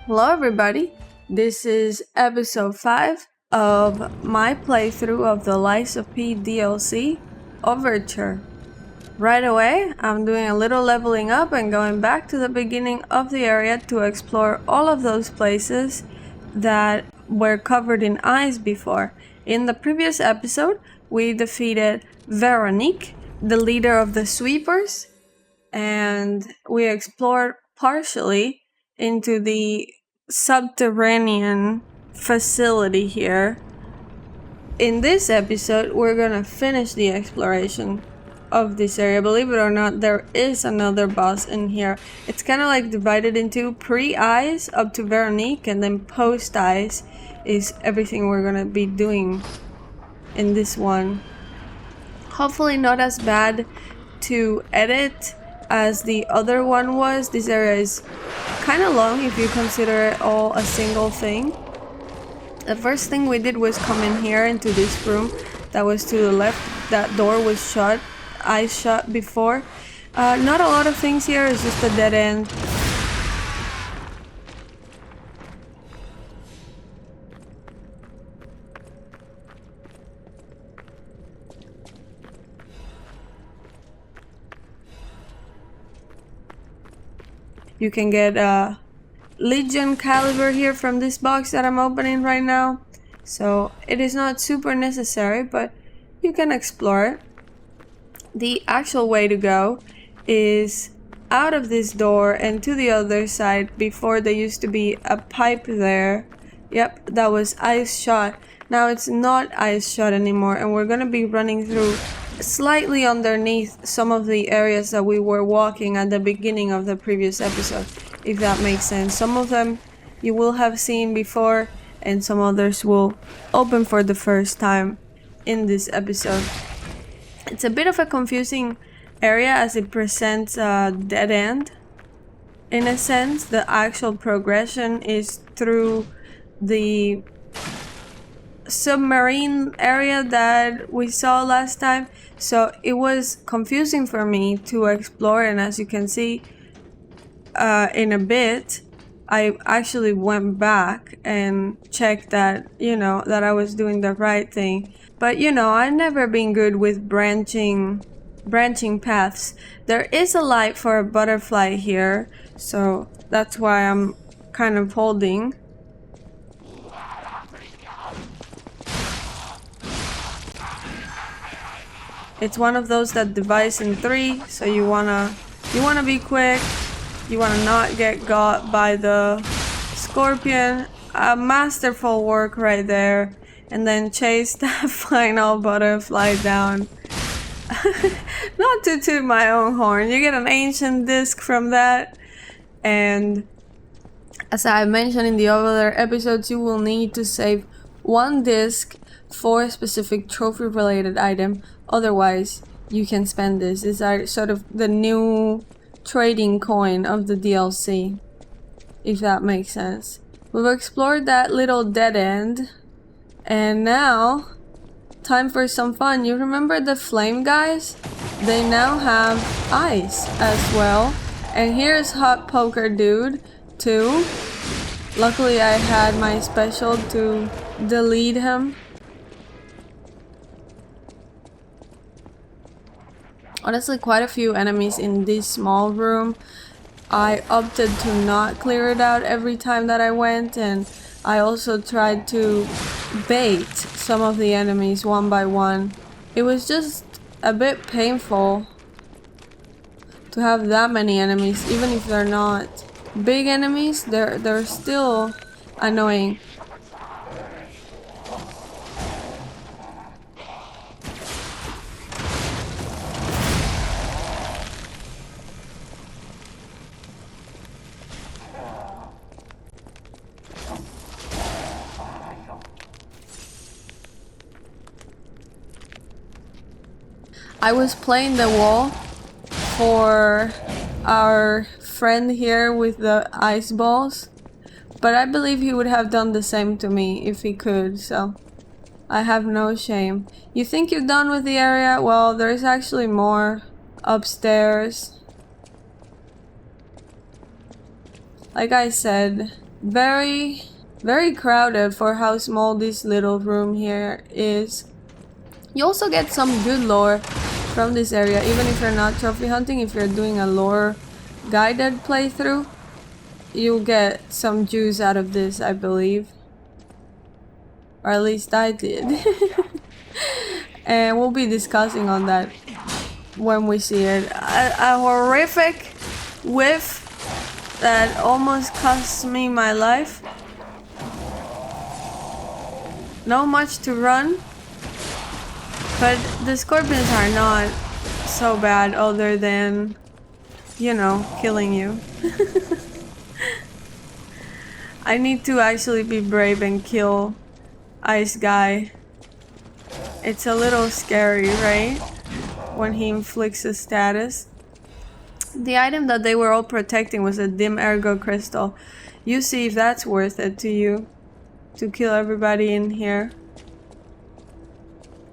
Hello everybody, this is episode 5 of my playthrough of the Lies of P DLC, Overture. Right away, I'm doing a little leveling up and going back to the beginning of the area to explore all of those places that were covered in ice before. In the previous episode, we defeated Veronique, the leader of the sweepers, and we explored partially into the subterranean facility here. In this episode, we're gonna finish the exploration of this area. Believe it or not, there is another boss in here. It's kind of like divided into pre-ice up to Veronique, and then post-ice is everything we're gonna be doing in this one. Hopefully not as bad to edit as the other one was. This area is kind of long if you consider it all a single thing. The first thing we did was come in here into this room that was to the left. That door was shut, ice shut before. Not a lot of things here, it's just a dead end. You can get a Legion caliber here from this box that I'm opening right now. So it is not super necessary, but you can explore it. The actual way to go is out of this door and to the other side. Before there used to be a pipe there. Yep, that was ice shot. Now it's not ice shot anymore, and we're gonna be running through slightly underneath some of the areas that we were walking at the beginning of the previous episode, if that makes sense. Some of them you will have seen before, and some others will open for the first time in this episode. It's a bit of a confusing area as it presents a dead end. In a sense, the actual progression is through the submarine area that we saw last time, so it was confusing for me to explore, and as you can see in a bit, I actually went back and checked that, that I was doing the right thing. But I've never been good with branching paths. There is a light for a butterfly here, so that's why I'm kind of holding. It's one of those that divides in 3, so you wanna be quick. You wanna not get got by the scorpion. Masterful work right there. And then chase that final butterfly down. Not to toot my own horn. You get an ancient disc from that. And as I mentioned in the other episodes, you will need to save 1 disc for a specific trophy related item. Otherwise, you can spend this. These are sort of the new trading coin of the DLC, if that makes sense. We've explored that little dead end, and now time for some fun. You remember the flame guys? They now have ice as well. And here's Hot Poker Dude too. Luckily I had my special to delete him. Honestly, quite a few enemies in this small room. I opted to not clear it out every time that I went, and I also tried to bait some of the enemies one by one. It was just a bit painful to have that many enemies, even if they're not big enemies, they're still annoying. I was playing the wall for our friend here with the ice balls, but I believe he would have done the same to me if he could, so I have no shame. You think you're done with the area? Well, there's actually more upstairs. Like I said, very, very crowded for how small this little room here is. You also get some good lore from this area, even if you're not trophy hunting. If you're doing a lore guided playthrough, you'll get some juice out of this, I believe. Or at least I did. And we'll be discussing on that when we see it. A horrific whiff that almost cost me my life. Not much to run, but the scorpions are not so bad other than, you know, killing you. I need to actually be brave and kill Ice Guy. It's a little scary, right? When he inflicts a status. The item that they were all protecting was a dim ergo crystal. You see if that's worth it to you to kill everybody in here.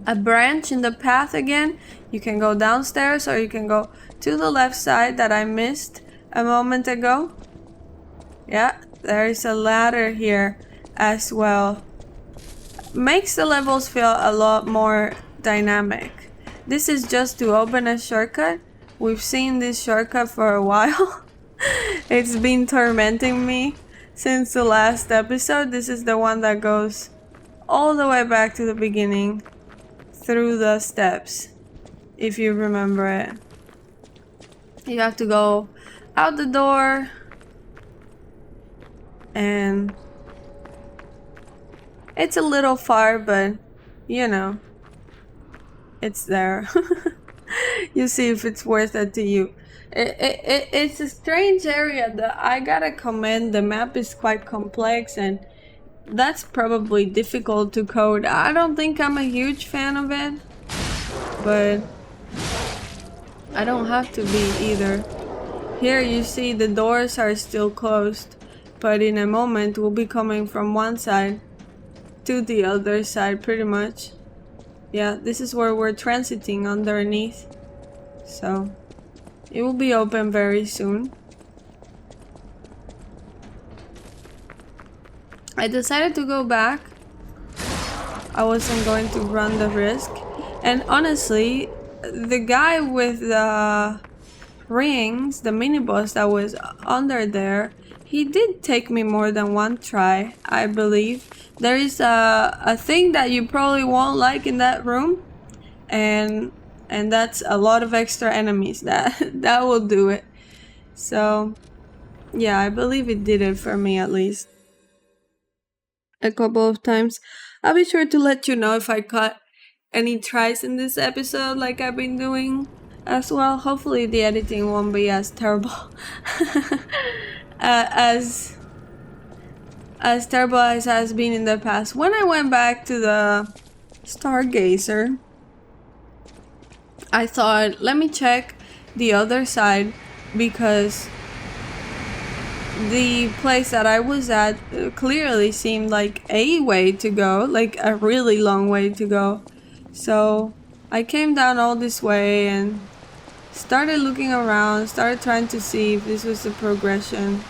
A branch in the path again. You can go downstairs or you can go to the left side that I missed a moment ago. Yeah, there is a ladder here as well. Makes the levels feel a lot more dynamic. This is just to open a shortcut. We've seen this shortcut for a while. It's been tormenting me since the last episode. This is the one that goes all the way back to the beginning through the steps, if you remember it. You have to go out the door and it's a little far, but you know, it's there. You see if it's worth it to you. It's a strange area that I gotta commend. The map is quite complex and that's probably difficult to code. I don't think I'm a huge fan of it, but I don't have to be either. Here you see the doors are still closed, but in a moment we'll be coming from one side to the other side pretty much. Yeah, this is where we're transiting underneath. So it will be open very soon. I decided to go back. I wasn't going to run the risk. And honestly, the guy with the rings, the mini boss that was under there, he did take me more than one try, I believe. There is a thing that you probably won't like in that room, and that's a lot of extra enemies. That will do it. So yeah, I believe it did it for me at least. A couple of times. I'll be sure to let you know if I caught any tries in this episode like I've been doing as well. Hopefully the editing won't be as terrible as terrible as has been in the past. When I went back to the Stargazer, I thought, let me check the other side, because the place that I was at clearly seemed like a way to go, like a really long way to go. So I came down all this way and started looking around, started trying to see if this was the progression.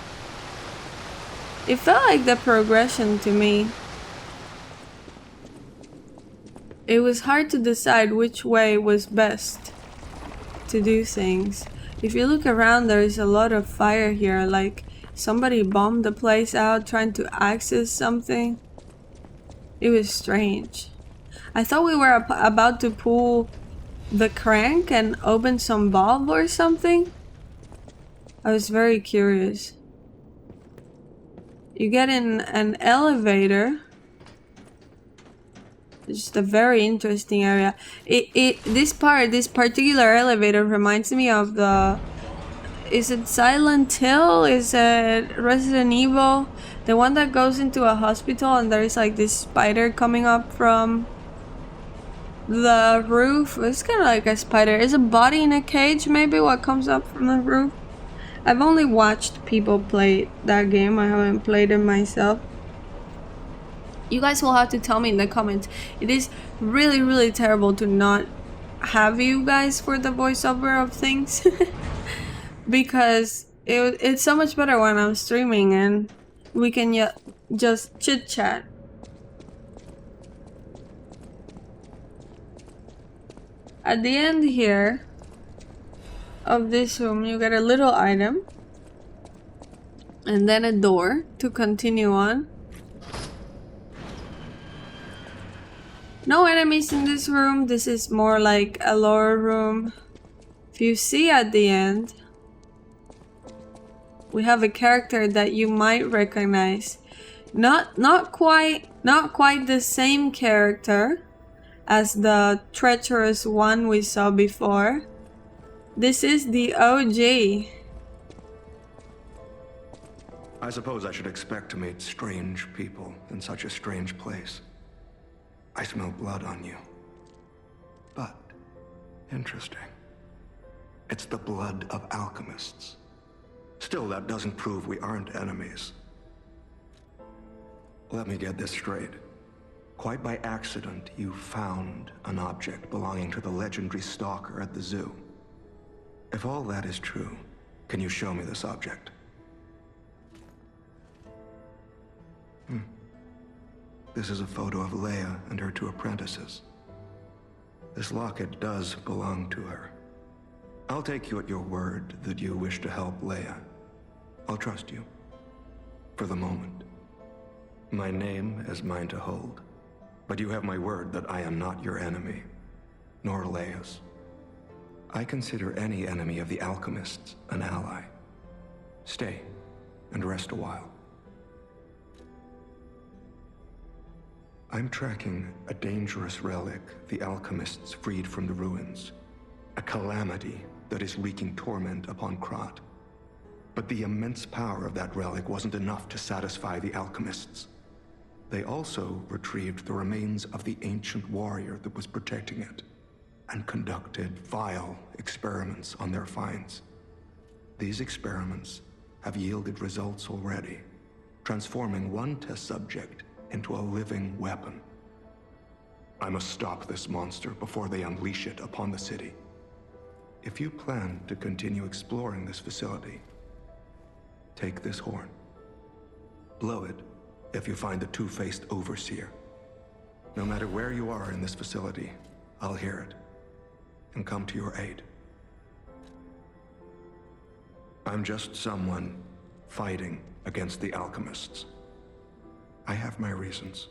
It felt like the progression to me. It was hard to decide which way was best to do things. If you look around, there is a lot of fire here, like somebody bombed the place out trying to access something. It was strange. I thought we were about to pull the crank and open some valve or something. I was very curious. You get in an elevator. It's just a very interesting area. This particular elevator reminds me of the... Is it Silent Hill? Is it Resident Evil? The one that goes into a hospital and there is like this spider coming up from the roof. It's kind of like a spider. Is a body in a cage maybe what comes up from the roof? I've only watched people play that game. I haven't played it myself. You guys will have to tell me in the comments. It is really, really terrible to not have you guys for the voiceover of things. Because it's so much better when I'm streaming and we can just chit-chat. At the end here of this room, you get a little item. And then a door to continue on. No enemies in this room. This is more like a lore room. If you see at the end, we have a character that you might recognize. Not quite the same character as the treacherous one we saw before. This is the OG. I suppose I should expect to meet strange people in such a strange place. I smell blood on you. But, interesting. It's the blood of alchemists. Still, that doesn't prove we aren't enemies. Let me get this straight. Quite by accident, you found an object belonging to the Legendary Stalker at the zoo. If all that is true, can you show me this object? This is a photo of Leia and her 2 apprentices. This locket does belong to her. I'll take you at your word that you wish to help Leia. I'll trust you. For the moment. My name is mine to hold. But you have my word that I am not your enemy, nor Leia's. I consider any enemy of the alchemists an ally. Stay and rest a while. I'm tracking a dangerous relic the alchemists freed from the ruins. A calamity that is wreaking torment upon Krat. But the immense power of that relic wasn't enough to satisfy the alchemists. They also retrieved the remains of the ancient warrior that was protecting it, and conducted vile experiments on their finds. These experiments have yielded results already, transforming one test subject into a living weapon. I must stop this monster before they unleash it upon the city. If you plan to continue exploring this facility, take this horn. Blow it if you find the 2-faced overseer. No matter where you are in this facility, I'll hear it and come to your aid. I'm just someone fighting against the alchemists. I have my reasons,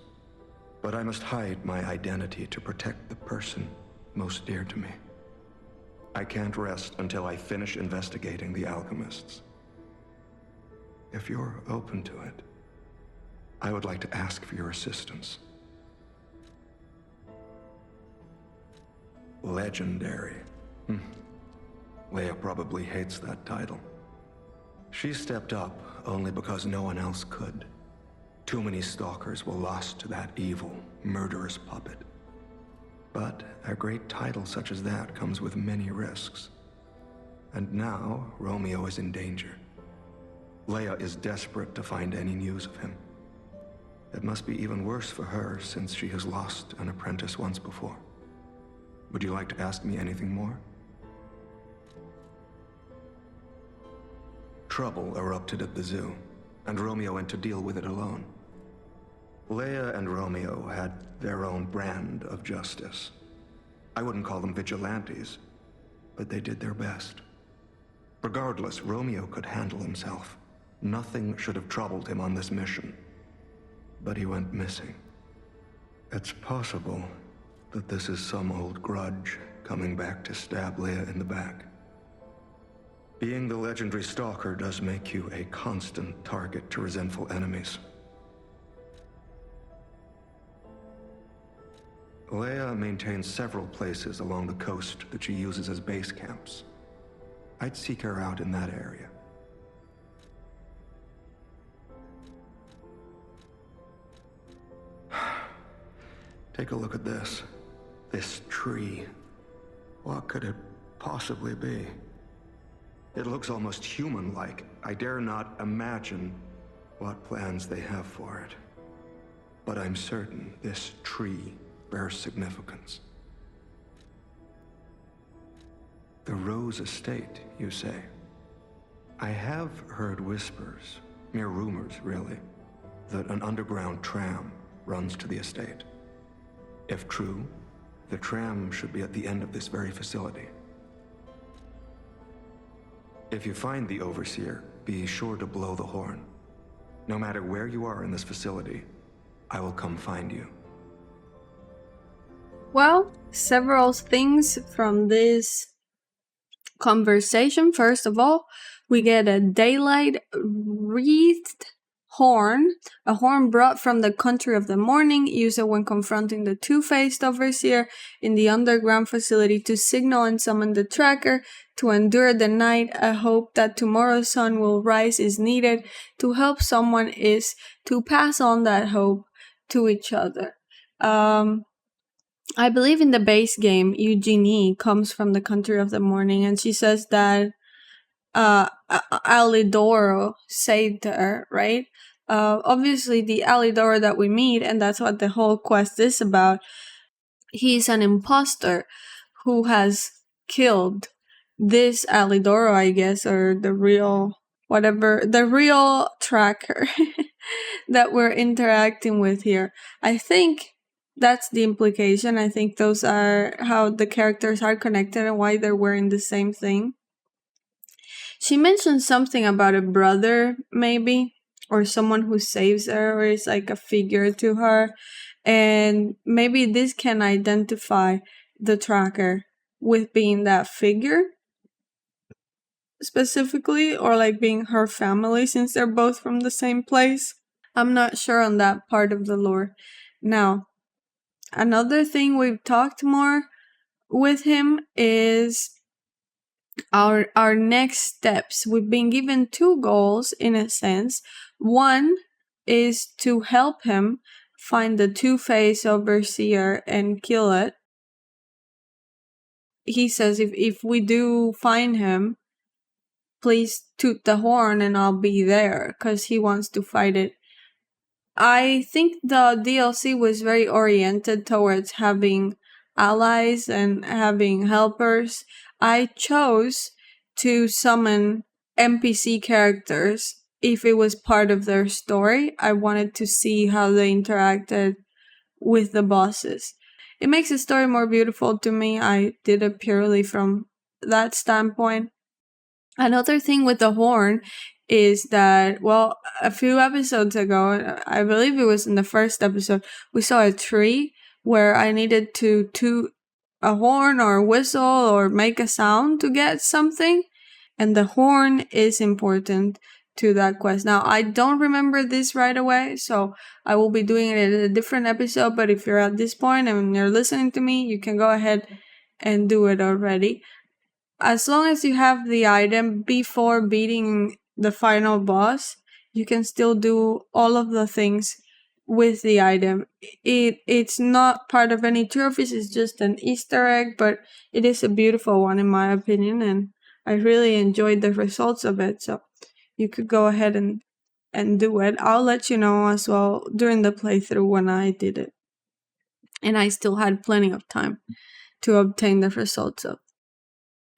but I must hide my identity to protect the person most dear to me. I can't rest until I finish investigating the alchemists. If you're open to it, I would like to ask for your assistance. Legendary. Leia probably hates that title. She stepped up only because no one else could. Too many stalkers were lost to that evil, murderous puppet. But a great title such as that comes with many risks. And now, Romeo is in danger. Leia is desperate to find any news of him. It must be even worse for her since she has lost an apprentice once before. Would you like to ask me anything more? Trouble erupted at the zoo, and Romeo went to deal with it alone. Leia and Romeo had their own brand of justice. I wouldn't call them vigilantes, but they did their best. Regardless, Romeo could handle himself. Nothing should have troubled him on this mission. But he went missing. It's possible that this is some old grudge coming back to stab Leia in the back. Being the Legendary Stalker does make you a constant target to resentful enemies. Leia maintains several places along the coast that she uses as base camps. I'd seek her out in that area. Take a look at this. This tree. What could it possibly be? It looks almost human-like. I dare not imagine what plans they have for it. But I'm certain this tree bears significance. The Rose Estate, you say? I have heard whispers Mere rumors, really, that an underground tram runs to the estate. If true, the tram should be at the end of this very facility. If you find the Overseer, be sure to blow the horn. No matter where you are in this facility, I will come find you. Well, several things from this conversation. First of all, we get a daylight wreathed horn, a horn brought from the country of the morning, used when confronting the two-faced overseer in the underground facility to signal and summon the tracker to endure the night. A hope that tomorrow's sun will rise is needed. To help someone is to pass on that hope to each other. I believe in the base game, Eugenie comes from the country of the morning, and she says that Alidoro saved her, right? Obviously, the Alidoro that we meet, and that's what the whole quest is about, he's an imposter who has killed this Alidoro, I guess, or the real, whatever, the real tracker that we're interacting with here. I think that's the implication. I think those are how the characters are connected and why they're wearing the same thing. She mentioned something about a brother, maybe, or someone who saves her, or is like a figure to her. And maybe this can identify the tracker with being that figure specifically, or like being her family since they're both from the same place. I'm not sure on that part of the lore. Now, another thing we've talked more with him is our next steps. We've been given two goals in a sense. One is to help him find the two-faced overseer and kill it. He says if we do find him, please toot the horn and I'll be there, because he wants to fight it. I think the DLC was very oriented towards having allies and having helpers. I chose to summon NPC characters if it was part of their story. I wanted to see how they interacted with the bosses. It makes the story more beautiful to me. I did it purely from that standpoint. Another thing with the horn is that, well, a few episodes ago, I believe it was in the first episode, we saw a tree where I needed to toot a horn or whistle or make a sound to get something, and the horn is important to that quest. Now, I don't remember this right away, so I will be doing it in a different episode, but if you're at this point and you're listening to me, you can go ahead and do it already. As long as you have the item before beating the final boss, you can still do all of the things with the item. It's not part of any trophies, it's just an Easter egg, but it is a beautiful one in my opinion, and I really enjoyed the results of it, so you could go ahead and do it. I'll let you know as well during the playthrough when I did it. And I still had plenty of time to obtain the results of.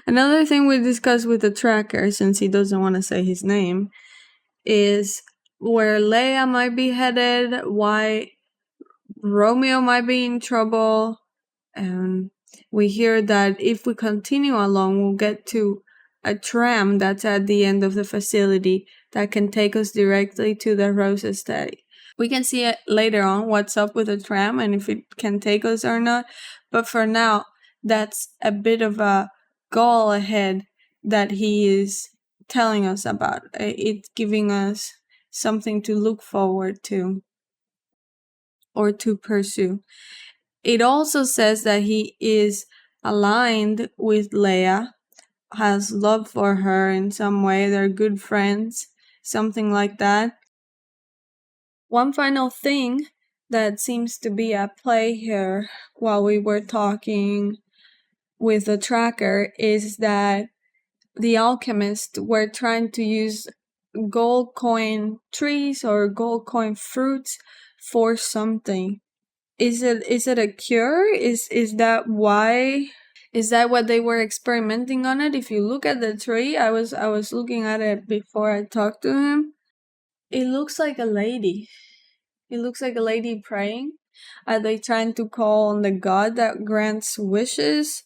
Another thing we discussed with the tracker, since he doesn't want to say his name, is where Leia might be headed, why Romeo might be in trouble, and we hear that if we continue along, we'll get to a tram that's at the end of the facility that can take us directly to the Rose Estate. We can see it later on what's up with the tram and if it can take us or not, but for now, that's a bit of a goal ahead that he is telling us about. It's giving us something to look forward to or to pursue. It also says that he is aligned with Leia, has love for her in some way, they're good friends, something like that. One final thing that seems to be at play here while we were talking with the tracker is that the alchemists were trying to use gold coin trees or gold coin fruits for something. Is it a cure? Is that why? Is that what they were experimenting on it? If you look at the tree, I was looking at it before I talked to him. It looks like a lady. It looks like a lady praying. Are they trying to call on the god that grants wishes?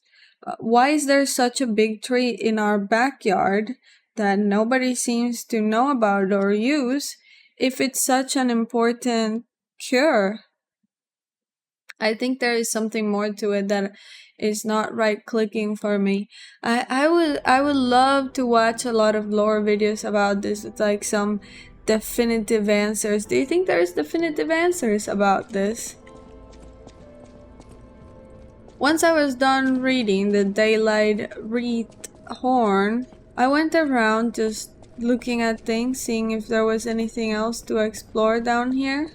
Why is there such a big tree in our backyard that nobody seems to know about or use if it's such an important cure? I think there is something more to it that is not right clicking for me. I would love to watch a lot of lore videos about this with like some definitive answers. Do you think there's definitive answers about this? Once I was done reading the Daylight Wreath Horn, I went around just looking at things, seeing if there was anything else to explore down here.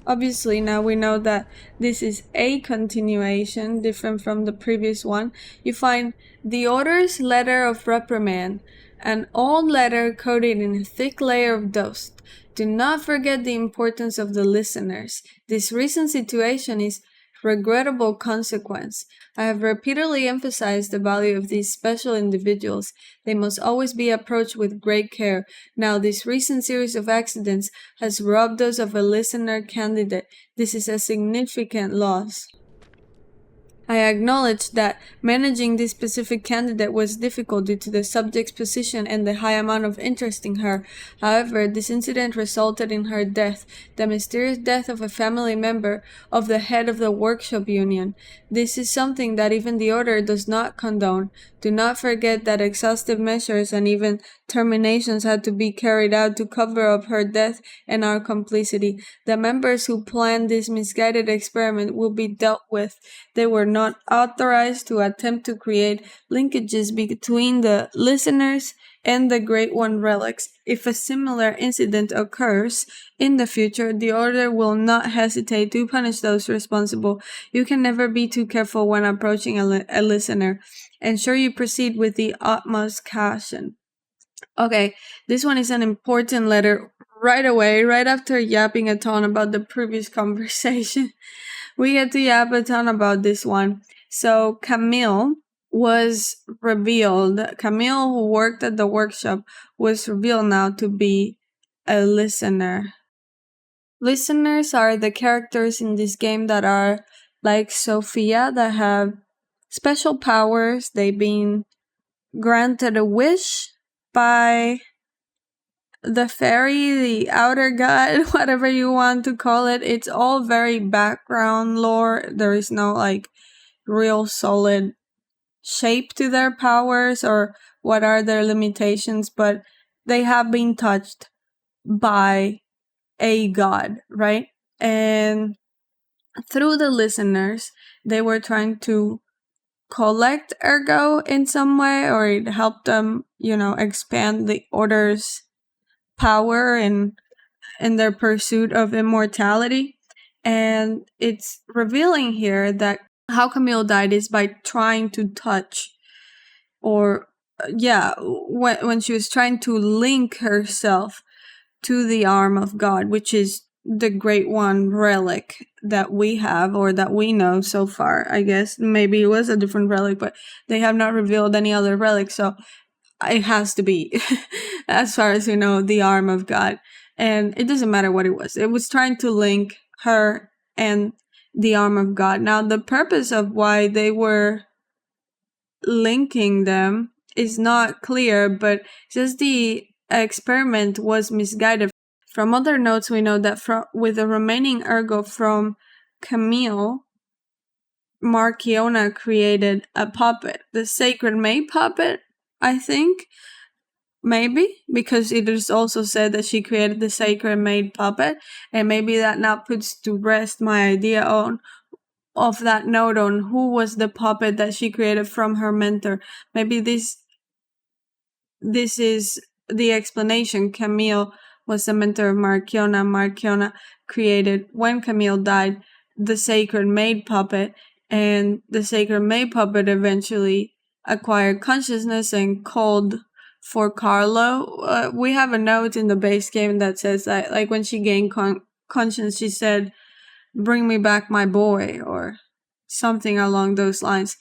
Obviously, now we know that this is a continuation, different from the previous one. You find the Order's letter of reprimand, an old letter coated in a thick layer of dust. Do not forget the importance of the listeners. This recent situation is regrettable consequence. I have repeatedly emphasized the value of these special individuals. They must always be approached with great care. Now, this recent series of accidents has robbed us of a listener candidate. This is a significant loss. I acknowledge that managing this specific candidate was difficult due to the subject's position and the high amount of interest in her. However, this incident resulted in her death, the mysterious death of a family member of the head of the workshop union. This is something that even the Order does not condone. Do not forget that exhaustive measures and even terminations had to be carried out to cover up her death and our complicity. The members who planned this misguided experiment will be dealt with. They were not authorized to attempt to create linkages between the listeners and the Great One relics. If a similar incident occurs in the future, the Order will not hesitate to punish those responsible. You can never be too careful when approaching a listener. Ensure you proceed with the utmost caution. Okay, this one is an important letter right away, right after yapping a ton about the previous conversation. We get to yap a ton about this one. So Camille was revealed. Camille, who worked at the workshop, was revealed now to be a listener. Listeners are the characters in this game that are like Sophia, that have special powers. They've been granted a wish by the fairy, the outer god, whatever you want to call it. It's all very background lore. There is no like real solid shape to their powers or what are their limitations, but they have been touched by a god, right? And through the listeners, they were trying to collect ergo in some way, or it helped them, expand the Order's power and in their pursuit of immortality. And it's revealing here that how Camille died is by trying to touch, or when she was trying to link herself to the arm of God, which is the Great One relic that we have, or that we know so far. I guess maybe it was a different relic, but they have not revealed any other relic, so it has to be, as far as we know, the arm of God. And it doesn't matter what it was. It was trying to link her and the arm of God. Now, the purpose of why they were linking them is not clear, but just the experiment was misguided. From other notes, we know that with the remaining ergo from Camille, Marchiona created a puppet, the Sacred Maid puppet, I think. Maybe, because it is also said that she created the Sacred Maid puppet, and maybe that now puts to rest my idea of that note on who was the puppet that she created from her mentor. Maybe this is the explanation. Camille was the mentor of Marchiona. Marchiona created, when Camille died, the Sacred Maid puppet, and the Sacred Maid puppet eventually acquired consciousness and called for Carlo. We have a note in the base game that says that, like, when she gained conscience, she said, "Bring me back my boy," or something along those lines.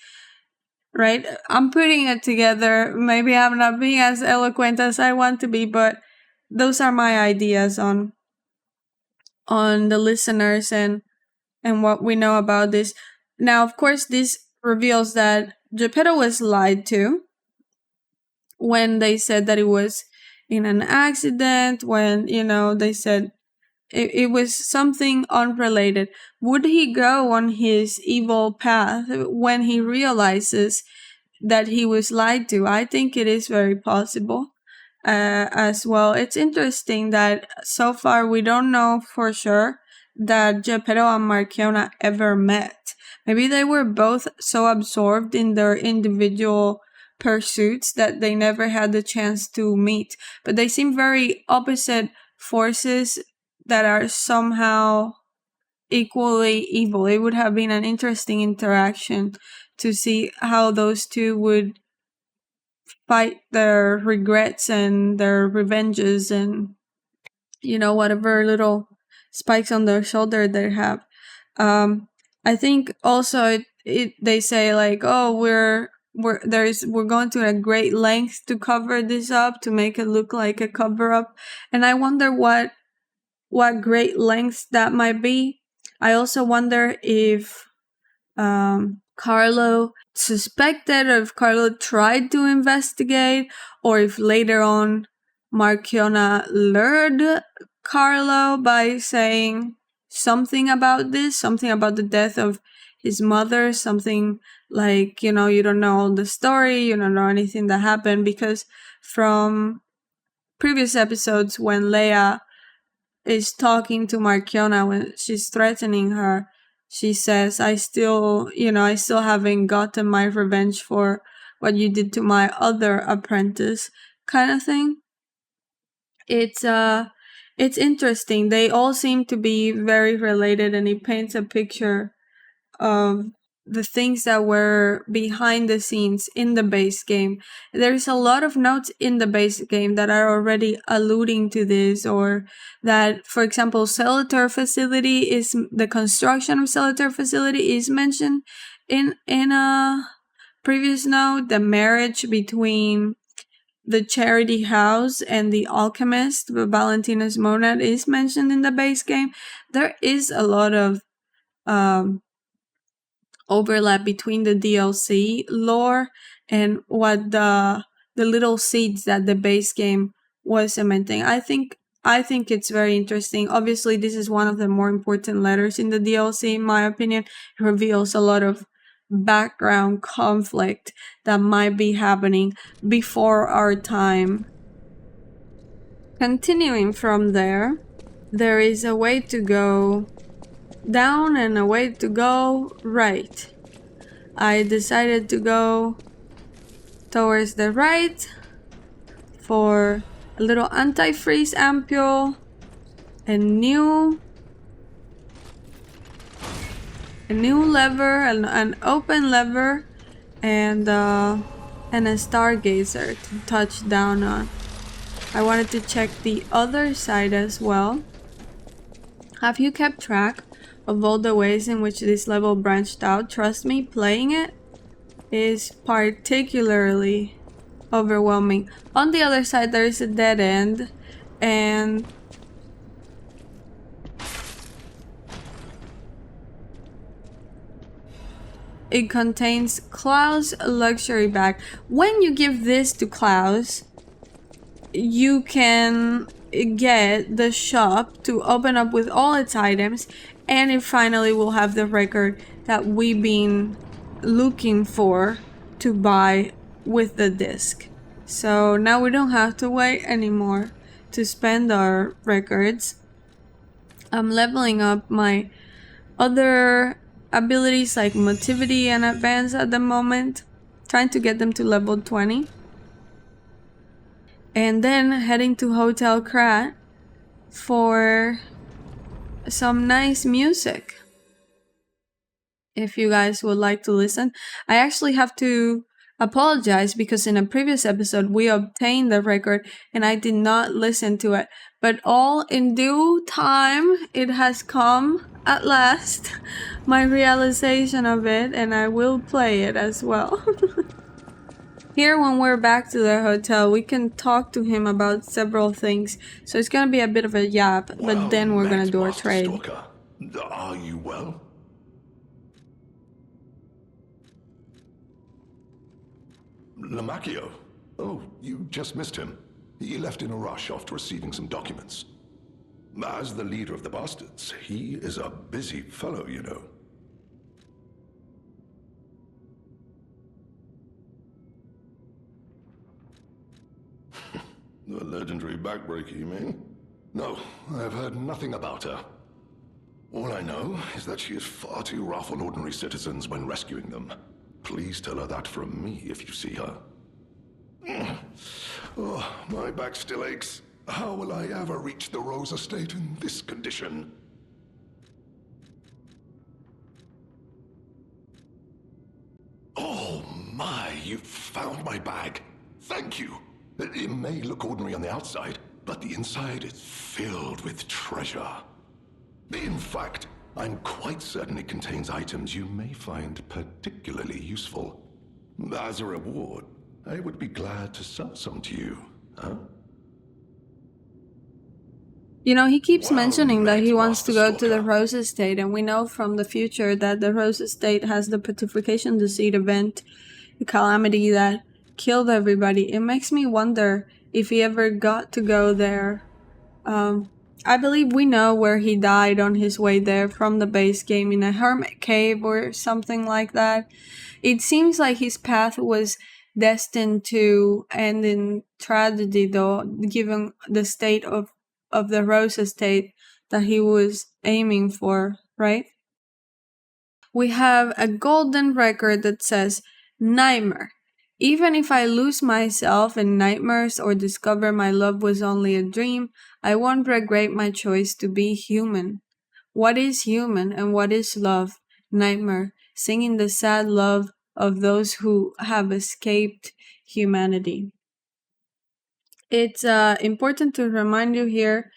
Right? I'm putting it together. Maybe I'm not being as eloquent as I want to be, but those are my ideas on the listeners and what we know about this. Now, of course, this reveals that Geppetto was lied to when they said that it was in an accident, when, they said it was something unrelated. Would he go on his evil path when he realizes that he was lied to? I think it is very possible as well. It's interesting that so far we don't know for sure that Geppetto and Marchiona ever met. Maybe they were both so absorbed in their individual pursuits that they never had the chance to meet. But they seem very opposite forces that are somehow equally evil. It would have been an interesting interaction to see how those two would fight their regrets and their revenges and whatever little spikes on their shoulder they have. I think also they say like, oh, we're going to a great length to cover this up, to make it look like a cover up, and I wonder what great lengths that might be. I also wonder if Carlo suspected, or if Carlo tried to investigate, or if later on Marchiona lured Carlo by saying something about this, something about the death of his mother, something like, you don't know the story, you don't know anything that happened, because from previous episodes when Leia is talking to Marchiona, when she's threatening her, she says, I still haven't gotten my revenge for what you did to my other apprentice, kind of thing. It's interesting. They all seem to be very related, and it paints a picture of the things that were behind the scenes in the base game. There's a lot of notes in the base game that are already alluding to this, or that, for example, the construction of Celator facility is mentioned in a previous note. The marriage between the charity house and the alchemist, Valentina's monad, is mentioned in the base game. There is a lot of overlap between the DLC lore and what the little seeds that the base game was cementing. I think it's very interesting. Obviously, this is one of the more important letters in the DLC, in my opinion. It reveals a lot of background conflict that might be happening before our time. Continuing from there is a way to go down and a way to go right. I decided to go towards the right for a little antifreeze ampule, a new lever, an open lever, and a stargazer to touch down on. I wanted to check the other side as well. Have you kept track of all the ways in which this level branched out? Trust me, playing it is particularly overwhelming. On the other side, there is a dead end, and it contains Klaus' luxury bag. When you give this to Klaus, you can get the shop to open up with all its items, and it finally will have the record that we've been looking for to buy with the disc. So now we don't have to wait anymore to spend our records. I'm leveling up my other abilities like motivity and advance at the moment, trying to get them to level 20. And then heading to Hotel Krat for some nice music. If you guys would like to listen. I actually have to apologize because in a previous episode we obtained the record and I did not listen to it. But all in due time, it has come at last, my realization of it, and I will play it as well. Here, when we're back to the hotel, we can talk to him about several things. So it's gonna be a bit of a yap, but then we're gonna do our Master trade. Stalker. Are you well? Lamacchio? Oh, you just missed him. He left in a rush after receiving some documents. As the leader of the bastards, he is a busy fellow, you know. The legendary backbreaker, you mean? No, I've heard nothing about her. All I know is that she is far too rough on ordinary citizens when rescuing them. Please tell her that from me if you see her. Oh, my back still aches. How will I ever reach the Rose Estate in this condition? Oh my, you found my bag. Thank you. It may look ordinary on the outside, but the inside is filled with treasure. In fact, I'm quite certain it contains items you may find particularly useful. As a reward, I would be glad to sell some to you, huh? You know, he keeps Well mentioning that met, he wants to Master go to the Stalker. Rose Estate, and we know from the future that the Rose Estate has the Petrification Deceit event, the calamity that killed everybody. It makes me wonder if he ever got to go there. I believe we know where he died on his way there from the base game, in a hermit cave or something like that. It seems like his path was destined to end in tragedy, though, given the state of the Rose Estate that he was aiming for, right? We have a golden record that says, Nightmare. Even if I lose myself in nightmares or discover my love was only a dream, I won't regret my choice to be human. What is human and what is love? Nightmare, singing the sad love of those who have escaped humanity. It's important to remind you here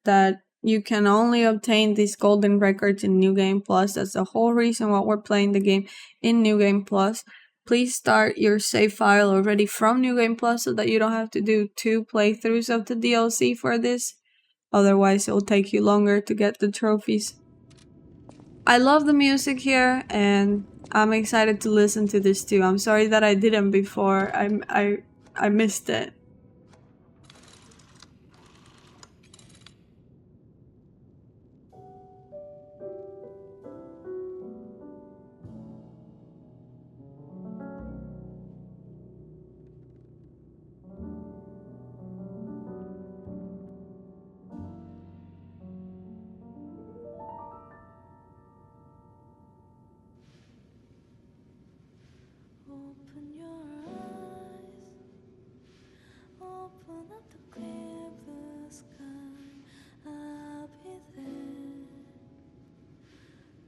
that you can only obtain these golden records in New Game Plus. That's the whole reason why we're playing the game in New Game Plus. Please start your save file already from New Game Plus so that you don't have to do 2 playthroughs of the DLC for this. Otherwise, it'll take you longer to get the trophies. I love the music here, and I'm excited to listen to this too. I'm sorry that I didn't before. I missed it. Open your eyes, open up the clear blue sky. I'll be there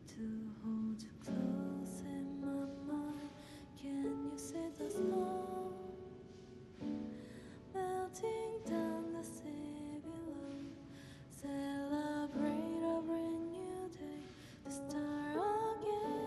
to hold you close in my mind. Can you see the snow melting down the sea below? Celebrate a brand new day to start again.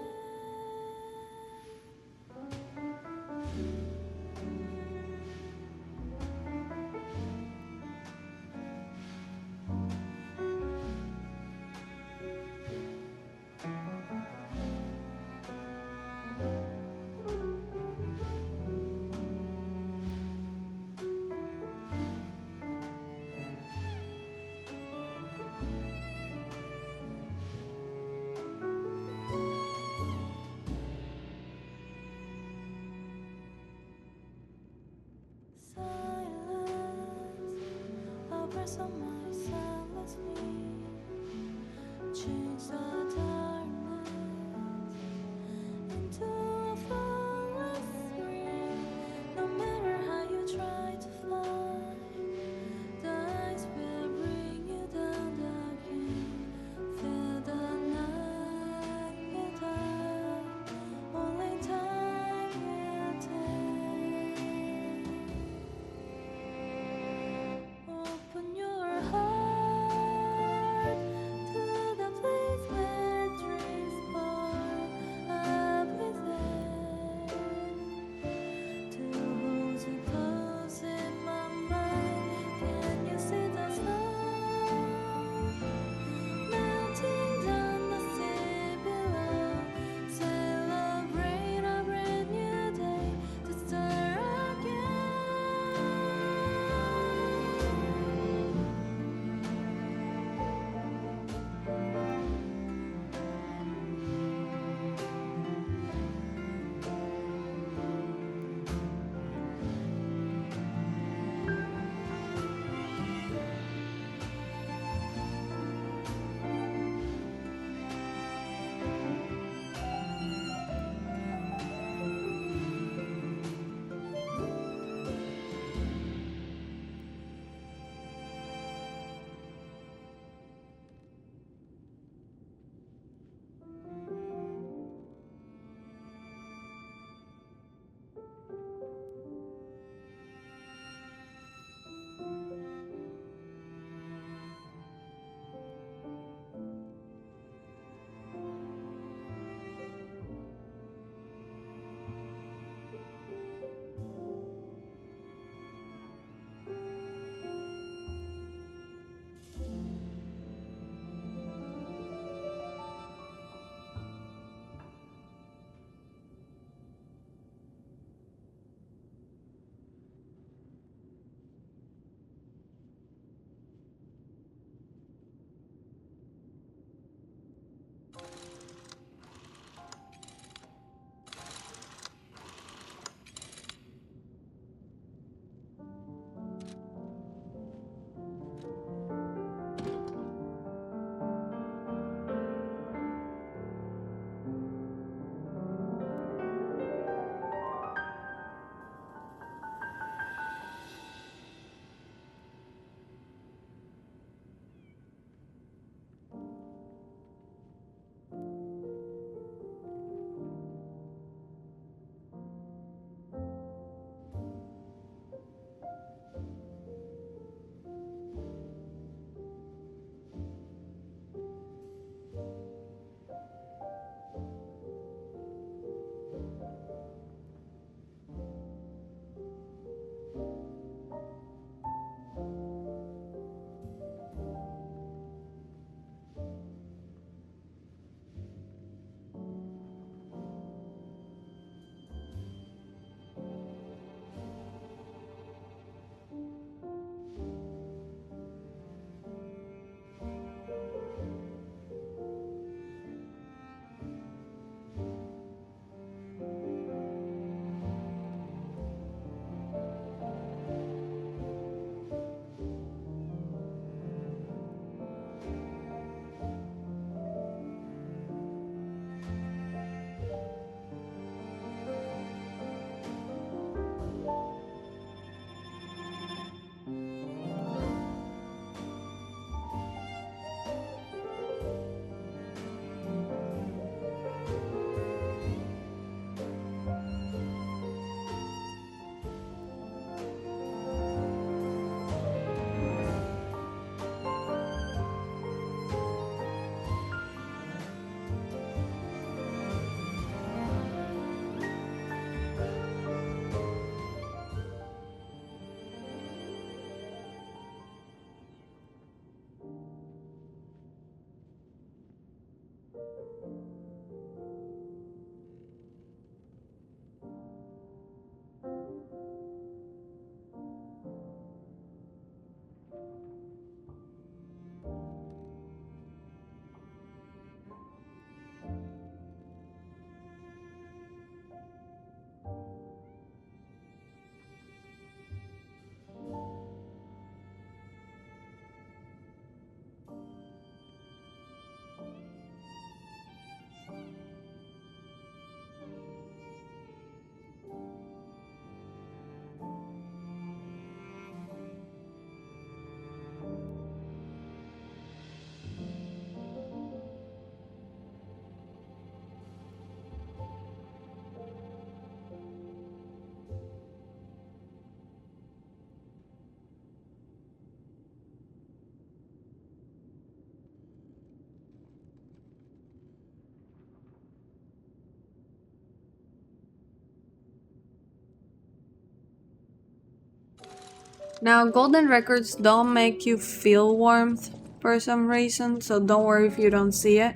Now, golden records don't make you feel warmth for some reason, so don't worry if you don't see it.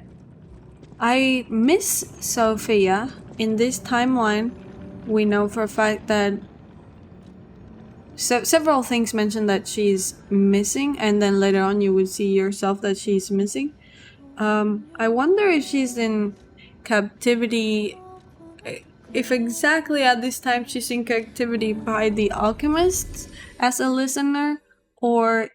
I miss Sophia. In this timeline, we know for a fact that several things mention that she's missing, and then later on you would see yourself that she's missing. I wonder if she's in captivity, if exactly at this time she's in captivity by the alchemists as a listener, or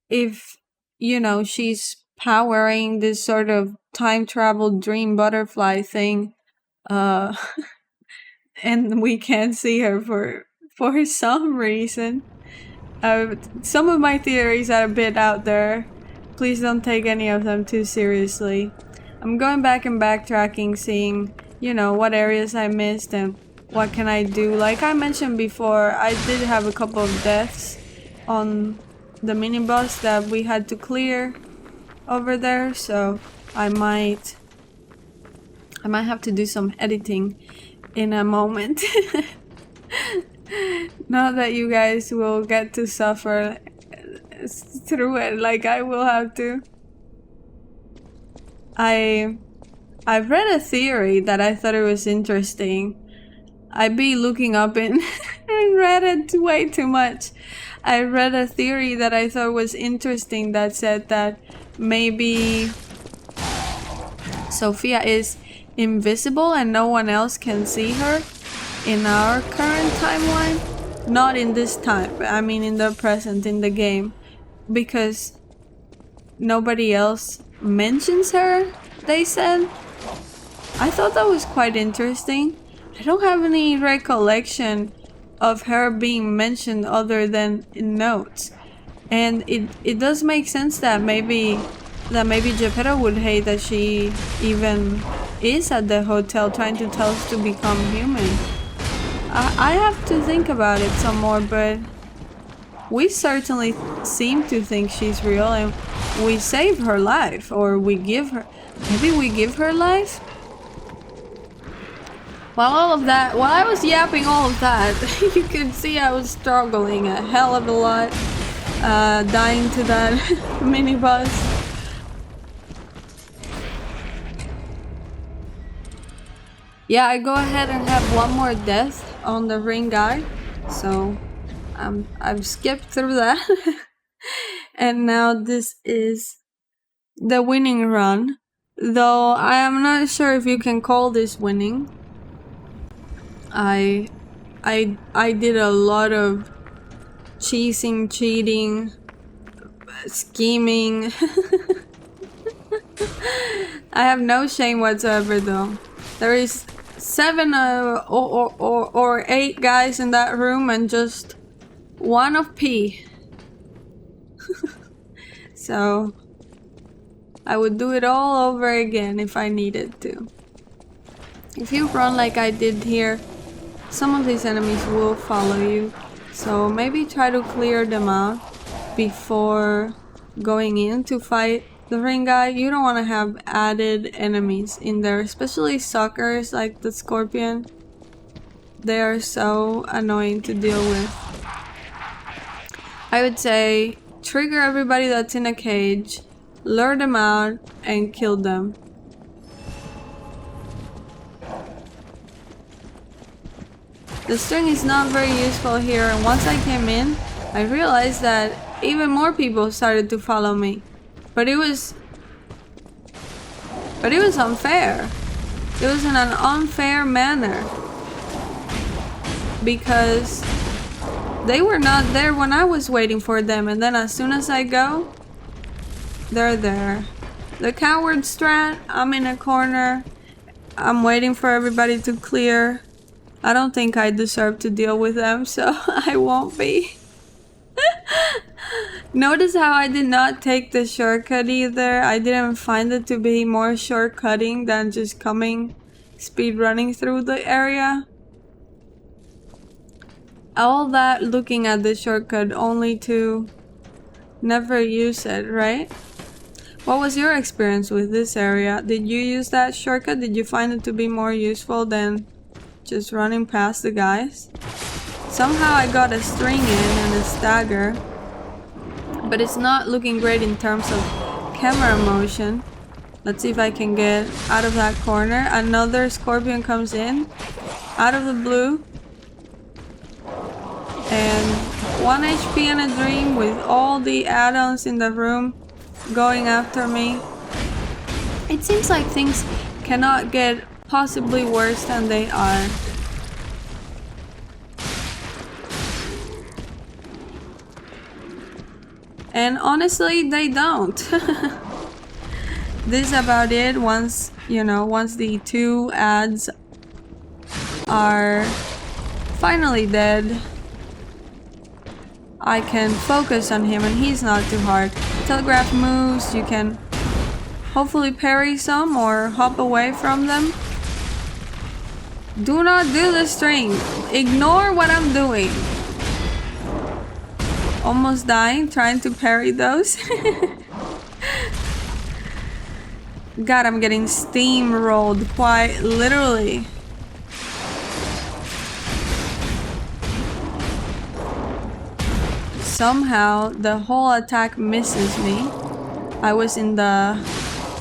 if, you know, she's powering this sort of time travel dream butterfly thing, and we can't see her for some reason. Some of my theories are a bit out there. Please don't take any of them too seriously. I'm going back and backtracking, seeing, you know, what areas I missed and what can I do. Like I mentioned before, I did have a couple of deaths on the mini-boss that we had to clear over there, so I might have to do some editing in a moment. Not that you guys will get to suffer through it like I will have to. I've read a theory that I thought it was interesting. I'd be looking up in Reddit way too much. I read a theory that I thought was interesting that said that maybe Sophia is invisible and no one else can see her in our current timeline. Not in this time, I mean in the present, in the game. Because nobody else mentions her, they said. I thought that was quite interesting. I don't have any recollection of her being mentioned other than in notes. And it does make sense that maybe Geppetto would hate that she even is at the hotel trying to tell us to become human. I have to think about it some more, but we certainly seem to think she's real, and we save her life, or we give her, maybe we give her life? While I was yapping all of that, you could see I was struggling a hell of a lot, dying to that mini-boss. Yeah, I go ahead and have one more death on the ring guy, so I've skipped through that. And now this is the winning run, though I am not sure if you can call this winning. I did a lot of cheesing, cheating, scheming. I have no shame whatsoever, though. There is 7 or 8 guys in that room and just 1 of P. So I would do it all over again if I needed to. If you run like I did here, some of these enemies will follow you, so maybe try to clear them out before going in to fight the ring guy. You don't want to have added enemies in there, especially suckers like the scorpion. They are so annoying to deal with. I would say trigger everybody that's in a cage, lure them out, and kill them. The string is not very useful here, and once I came in, I realized that even more people started to follow me. But it was unfair. It was in an unfair manner. Because they were not there when I was waiting for them, and then as soon as I go, they're there. The coward strat, I'm in a corner. I'm waiting for everybody to clear. I don't think I deserve to deal with them, so I won't be. Notice how I did not take the shortcut either. I didn't find it to be more shortcutting than just speed running through the area. All that looking at the shortcut only to never use it, right? What was your experience with this area? Did you use that shortcut? Did you find it to be more useful than just running past the guys? Somehow I got a string in and a stagger, but it's not looking great in terms of camera motion. Let's see if I can get out of that corner. Another scorpion comes in out of the blue. And 1 HP and a dream with all the add-ons in the room going after me. It seems like things cannot get possibly worse than they are. And honestly, they don't. This is about it. Once the 2 ads are finally dead, I can focus on him and he's not too hard. Telegraph moves, you can hopefully parry some or hop away from them. Do not do the string. Ignore what I'm doing. Almost dying trying to parry those. God, I'm getting steamrolled quite literally. Somehow the whole attack misses me. I was in the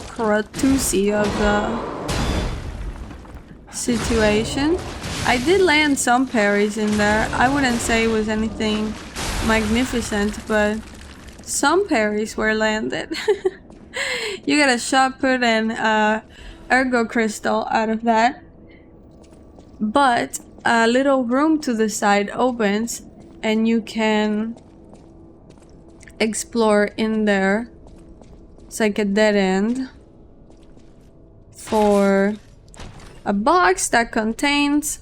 Karatusi of the situation. I did land some parries in there. I wouldn't say it was anything magnificent, but some parries were landed. You get a shot put and ergo crystal out of that. But a little room to the side opens and you can explore in there. It's like a dead end for a box that contains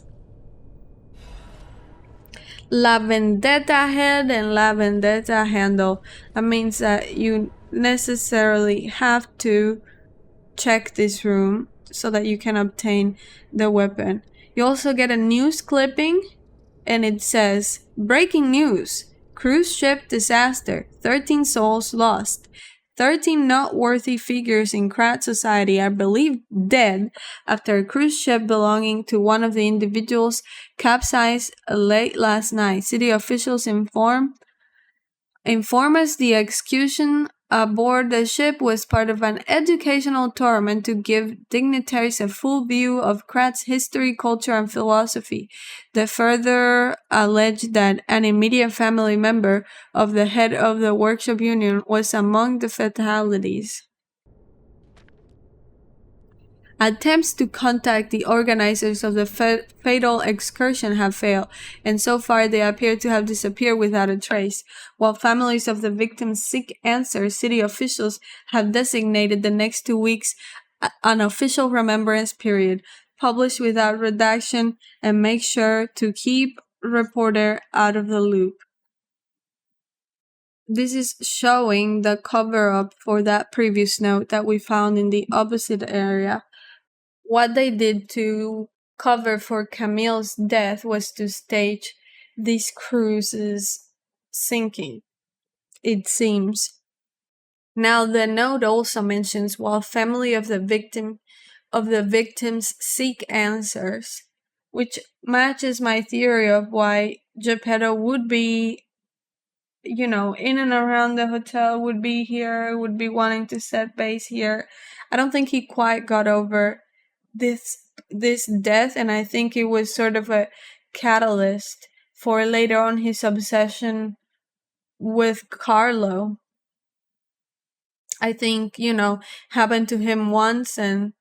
La Vendetta head and La Vendetta handle. That means that you necessarily have to check this room so that you can obtain the weapon. You also get a news clipping and it says, breaking news, cruise ship disaster, 13 souls lost. 13 noteworthy figures in Krat society are believed dead after a cruise ship belonging to one of the individuals capsized late last night. City officials inform us the execution aboard the ship was part of an educational tour meant to give dignitaries a full view of Krat's history, culture, and philosophy. They further alleged that an immediate family member of the head of the workshop union was among the fatalities. Attempts to contact the organizers of the fatal excursion have failed, and so far they appear to have disappeared without a trace. While families of the victims seek answers, city officials have designated the next 2 weeks an official remembrance period, published without redaction, and make sure to keep reporter out of the loop. This is showing the cover-up for that previous note that we found in the opposite area. What they did to cover for Camille's death was to stage this cruise's sinking, it seems. Now the note also mentions while family of the victims seek answers, which matches my theory of why Geppetto would be, in and around the hotel, would be here, would be wanting to set base here. I don't think he quite got over this death, and I think it was sort of a catalyst for later on his obsession with Carlo. I think, happened to him once and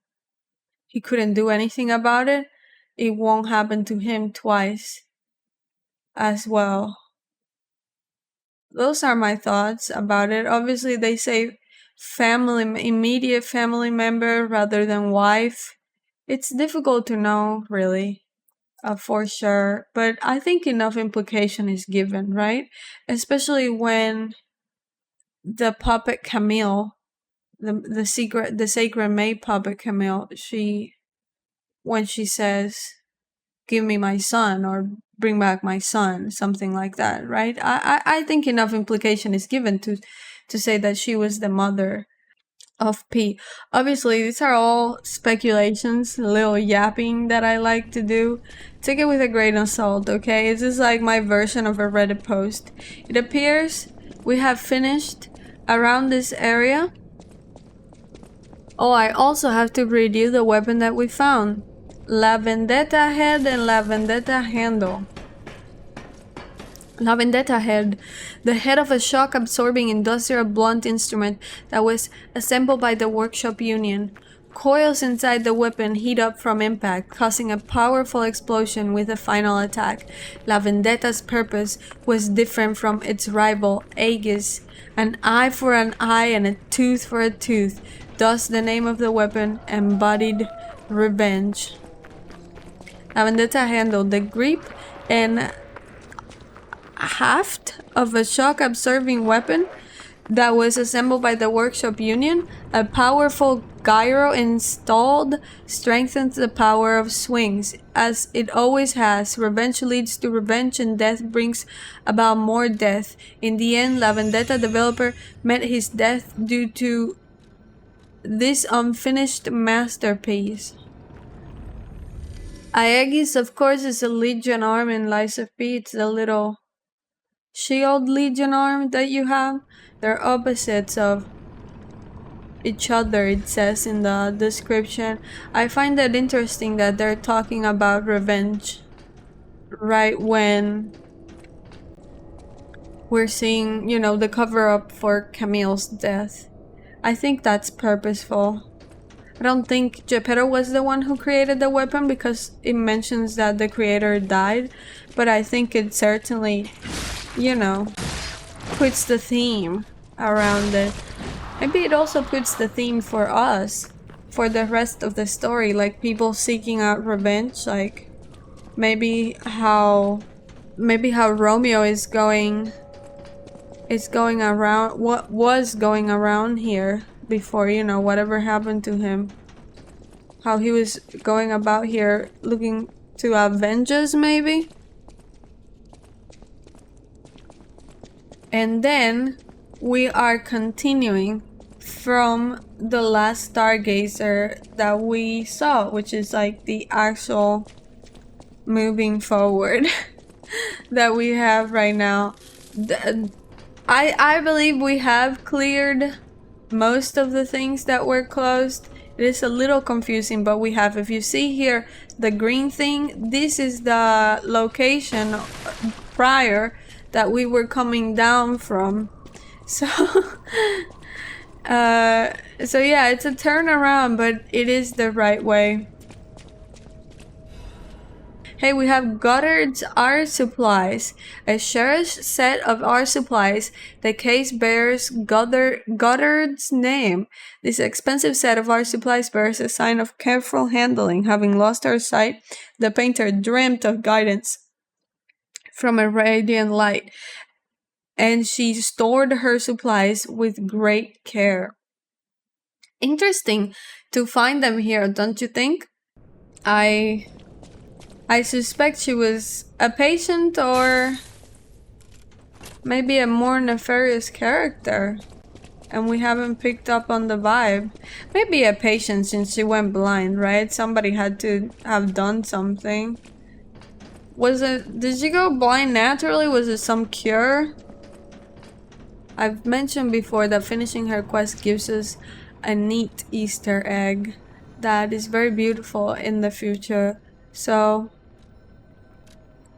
he couldn't do anything about it. It won't happen to him twice as well. Those are my thoughts about it. Obviously, they say immediate family member rather than wife. It's difficult to know, really, for sure. But I think enough implication is given, right? Especially when the puppet Camille, the sacred maid puppet Camille, when she says, "Give me my son," or "Bring back my son," something like that, right? I think enough implication is given to say that she was the mother of P. Obviously, these are all speculations, little yapping that I like to do. Take it with a grain of salt, okay? This is like my version of a Reddit post. It appears we have finished around this area. Oh, I also have to read you the weapon that we found. La Vendetta head and La Vendetta handle. La Vendetta head, the head of a shock-absorbing industrial blunt instrument that was assembled by the workshop union. Coils inside the weapon heat up from impact, causing a powerful explosion with a final attack. La Vendetta's purpose was different from its rival, Aegis. An eye for an eye and a tooth for a tooth. Thus the name of the weapon embodied revenge. La Vendetta handled the grip and haft of a shock-absorbing weapon that was assembled by the workshop union. A powerful gyro installed strengthens the power of swings. As it always has, revenge leads to revenge and death brings about more death. In the end, La Vendetta developer met his death due to this unfinished masterpiece. Aegis, of course, is a Legion arm in Lies of P. It's the little shield Legion arm that you have. They're opposites of each other, it says in the description. I find that interesting that they're talking about revenge right when we're seeing, you know, the cover-up for Camille's death. I think that's purposeful. I don't think Geppetto was the one who created the weapon because it mentions that the creator died, but I think it certainly, you know, puts the theme around it. Maybe it also puts the theme for us, for the rest of the story, like people seeking out revenge, like maybe how Romeo is going around, what was going around here before, you know, whatever happened to him. How he was going about here looking to avenge us, maybe? And then we are continuing from the last Stargazer that we saw, which is like the actual moving forward that we have right now. I believe we have cleared most of the things that were closed. It is a little confusing, but we have, if you see here, the green thing, this is the location prior that we were coming down from. So, so yeah, it's a turnaround, but it is the right way. Hey, we have Goddard's art supplies. A cherished set of art supplies. The case bears Goddard's name. This expensive set of art supplies bears a sign of careful handling. Having lost her sight, the painter dreamt of guidance from a radiant light, and she stored her supplies with great care. Interesting to find them here, don't you think? I suspect she was a patient or maybe a more nefarious character, and we haven't picked up on the vibe. Maybe a patient since she went blind, right? Somebody had to have done something. Did she go blind naturally? Was it some cure? I've mentioned before that finishing her quest gives us a neat Easter egg that is very beautiful in the future. So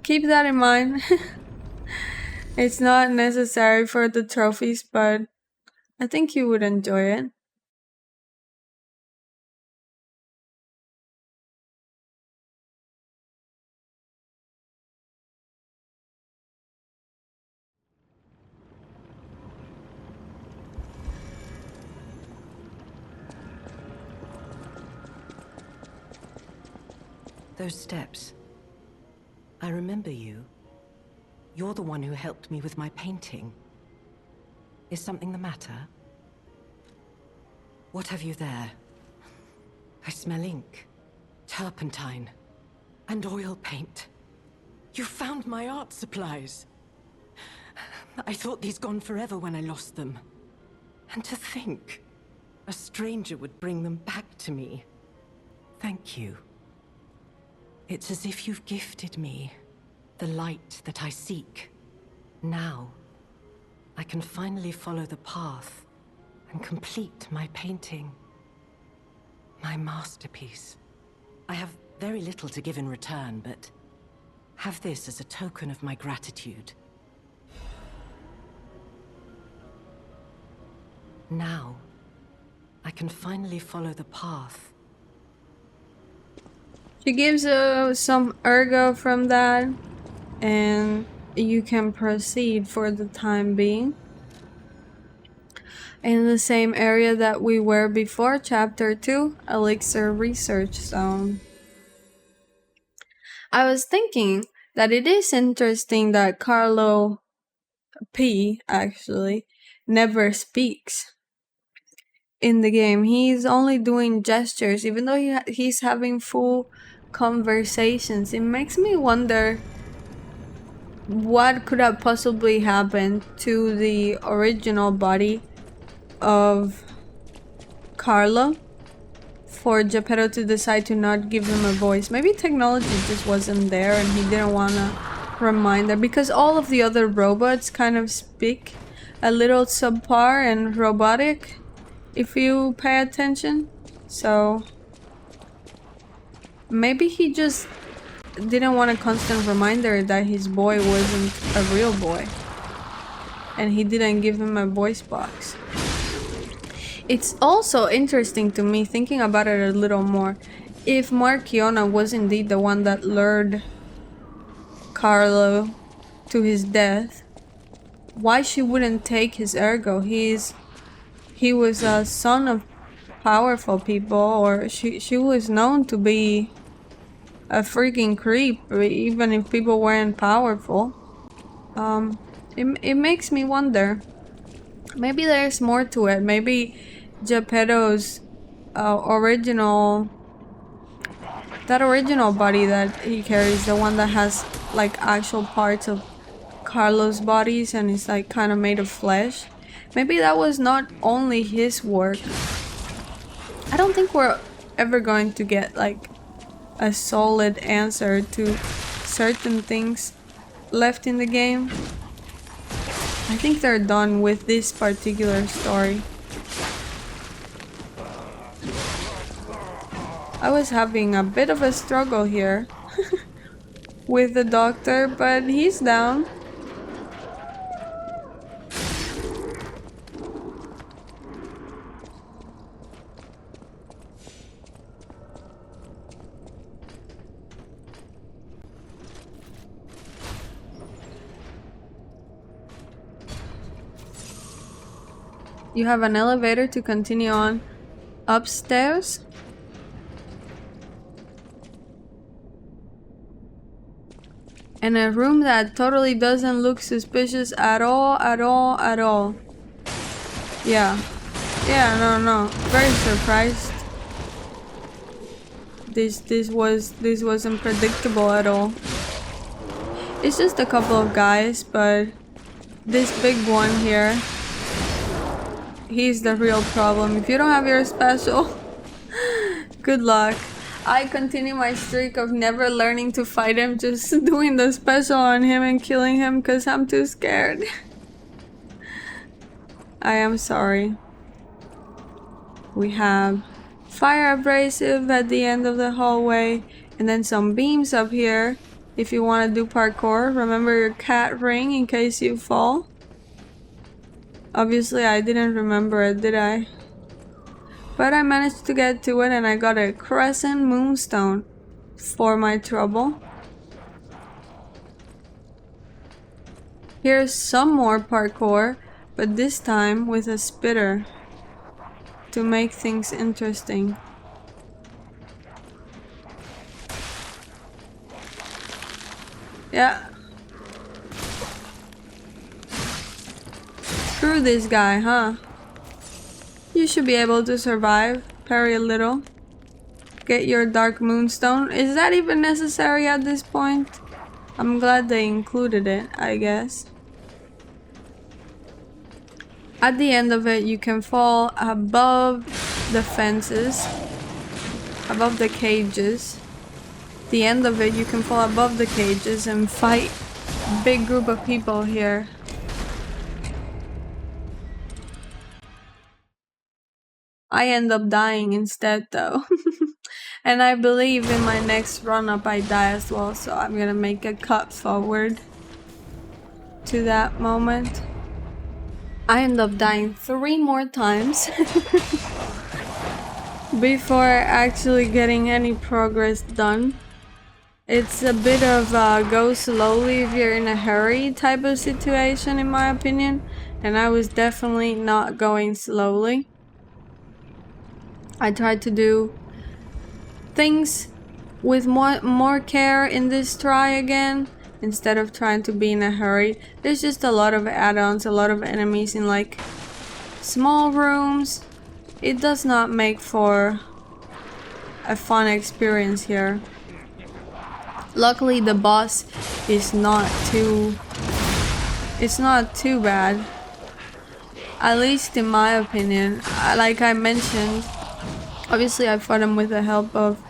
keep that in mind. It's not necessary for the trophies, but I think you would enjoy it. Those steps. I remember you. You're the one who helped me with my painting. Is something the matter? What have you there? I smell ink, turpentine, and oil paint. You found my art supplies. I thought these gone forever when I lost them. And to think, a a stranger would bring them back to me. Thank you. It's as if you've gifted me the light that I seek. Now, I can finally follow the path and complete my painting. My masterpiece. I have very little to give in return, but have this as a token of my gratitude. Now, I can finally follow the path. She gives some ergo from that, and you can proceed for the time being. In the same area that we were before, Chapter 2, Elixir Research Zone. I was thinking that it is interesting that Carlo P actually never speaks in the game. He's only doing gestures, even though he's having full conversations. It makes me wonder what could have possibly happened to the original body of Carlo for Geppetto to decide to not give him a voice. Maybe technology just wasn't there and he didn't want to remind her, because all of the other robots kind of speak a little subpar and robotic if you pay attention. So maybe he just didn't want a constant reminder that his boy wasn't a real boy and he didn't give him a voice box. It's also interesting to me, thinking about it a little more, if Marchiona was indeed the one that lured Carlo to his death, why she wouldn't take his ergo? He was a son of powerful people, or she was known to be a freaking creep, even if people weren't powerful. It makes me wonder. Maybe there's more to it. Maybe Geppetto's original body that he carries, the one that has like actual parts of Carlo's bodies and is like kind of made of flesh, maybe that was not only his work. I don't think we're ever going to get like a solid answer to certain things left in the game. I think they're done with this particular story. I was having a bit of a struggle here with the doctor, but he's down. You have an elevator to continue on upstairs. And a room that totally doesn't look suspicious at all. Yeah, no. Very surprised. This wasn't predictable at all. It's just a couple of guys, but this big one here, he's the real problem. If you don't have your special, good luck. I continue my streak of never learning to fight him, just doing the special on him and killing him because I'm too scared. I am sorry. We have fire abrasive at the end of the hallway, and then some beams up here if you want to do parkour. Remember your cat ring in case you fall. Obviously I didn't remember it, did I? But I managed to get to it and I got a crescent moonstone for my trouble. Here's some more parkour, but this time with a spitter to make things interesting. Yeah. Screw this guy, huh? You should be able to survive. Parry a little. Get your dark moonstone. Is that even necessary at this point? I'm glad they included it, I guess. At the end of it, you can fall above the fences, above the cages. The end of it, you can fall above the cages and fight a big group of people here. I end up dying instead though. And I believe in my next run up I die as well, so I'm gonna make a cut forward to that moment. I end up dying 3 more times before actually getting any progress done. It's a bit of go slowly if you're in a hurry type of situation in my opinion, and I was definitely not going slowly. I tried to do things with more care in this try again, instead of trying to be in a hurry. There's just a lot of add-ons, a lot of enemies in like small rooms. It does not make for a fun experience here. Luckily the boss is not too bad, at least in my opinion. Like I mentioned, obviously I fought him with the help of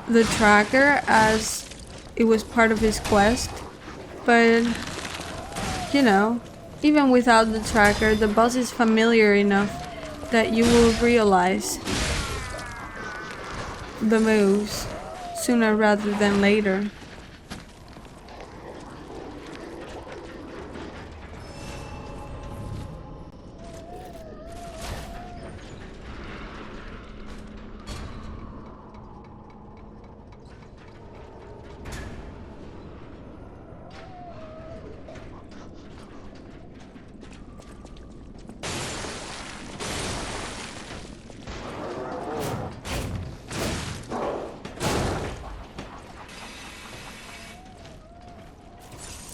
the tracker as it was part of his quest, but you know, even without the tracker, the boss is familiar enough that you will realize the moves sooner rather than later.